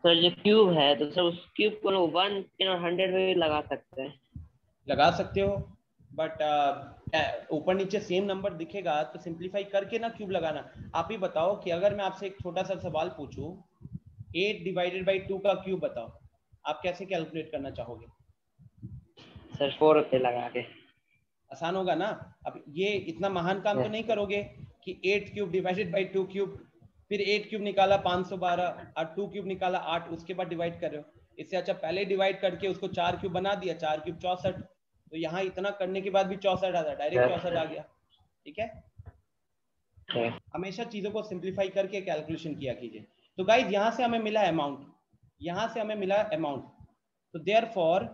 सर जो क्यूब है तो सर उस क्यूब को 1, 10 और 100 में भी लगा सकते हैं। लगा सकते हो, बट ऊपर नीचे सेम नंबर दिखेगा तो सिंपलीफाई करके ना क्यूब लगाना। आप ही बताओ कि अगर मैं आपसे एक छोटा सा सवाल पूछूं, 8 डिवाइडेड बाई 2 का क्यूब बताओ, आप कैसे कैलकुलेट करना चाहोगे? सर 4 पे लगा के। आसान होगा ना। अब ये इतना महान काम तो नहीं करोगे कि 8 क्यूब डिवाइडेड बाई 2 क्यूब, फिर 8 क्यूब निकाला 512 और 2 क्यूब निकाला 8, उसके बाद डिवाइड कर रहे हो। इससे अच्छा पहले डिवाइड करके उसको 4 क्यूब बना दिया, 4 क्यूब 64, तो यहाँ इतना करने के बाद भी 64 आता, डायरेक्ट 64 आ गया। ठीक है, हमेशा चीजों को सिंप्लीफाई करके कैलकुलेशन किया कीजिए। तो गाइज यहाँ से हमें मिला अमाउंट, यहाँ से हमें मिला अमाउंट, तो देयरफॉर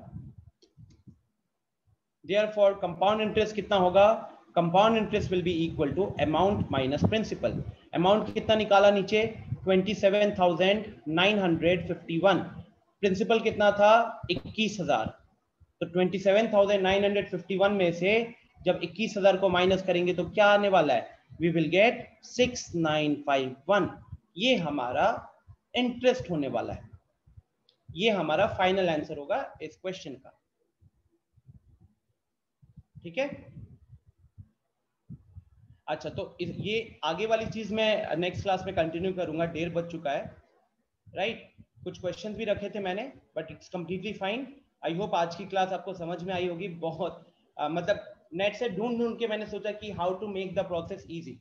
कंपाउंड इंटरेस्ट कितना होगा? Compound interest will be equal to amount minus principal. Amount कितना निकाला नीचे? 27,951। प्रिंसिपल कितना था? 21,000। तो 27,951 में से जब 21,000 को माइनस करेंगे तो क्या आने वाला है? We will get 6,951। ये हमारा इंटरेस्ट होने वाला है। ये हमारा फाइनल आंसर होगा इस क्वेश्चन का। ठीक है, अच्छा तो ये आगे वाली चीज मैं नेक्स्ट क्लास में कंटिन्यू करूंगा। 1:30 बज चुका है, राइट? कुछ क्वेश्चंस भी रखे थे मैंने, but it's completely fine. I hope आज की क्लास आपको समझ में आई होगी। बहुत मतलब नेट से ढूंढ के मैंने सोचा कि how to make the process easy.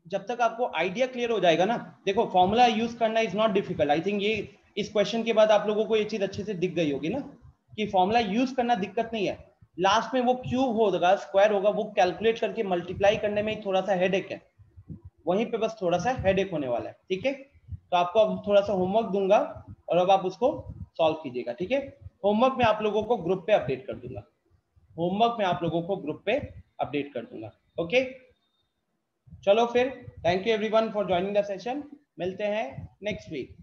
जब तक आपको आइडिया क्लियर हो जाएगा ना, देखो फॉर्मूला यूज करना is not difficult. I think ये इस क्वेश्चन के बाद आप लोगों को ये चीज अच्छे से दिख गई होगी ना कि फॉर्मूला यूज करना दिक्कत नहीं है। लास्ट में वो क्यूब होगा, स्क्वायर होगा, वो कैलकुलेट करके मल्टीप्लाई करने में थोड़ा सा हेडेक है, वहीं पे बस थोड़ा सा हेडेक होने वाला है। ठीक है, तो आपको अब थोड़ा सा होमवर्क दूंगा और अब आप उसको सॉल्व कीजिएगा। ठीक है, होमवर्क में आप लोगों को ग्रुप पे अपडेट कर दूंगा। ओके, चलो फिर, thank you everyone for joining the session. मिलते हैं नेक्स्ट वीक।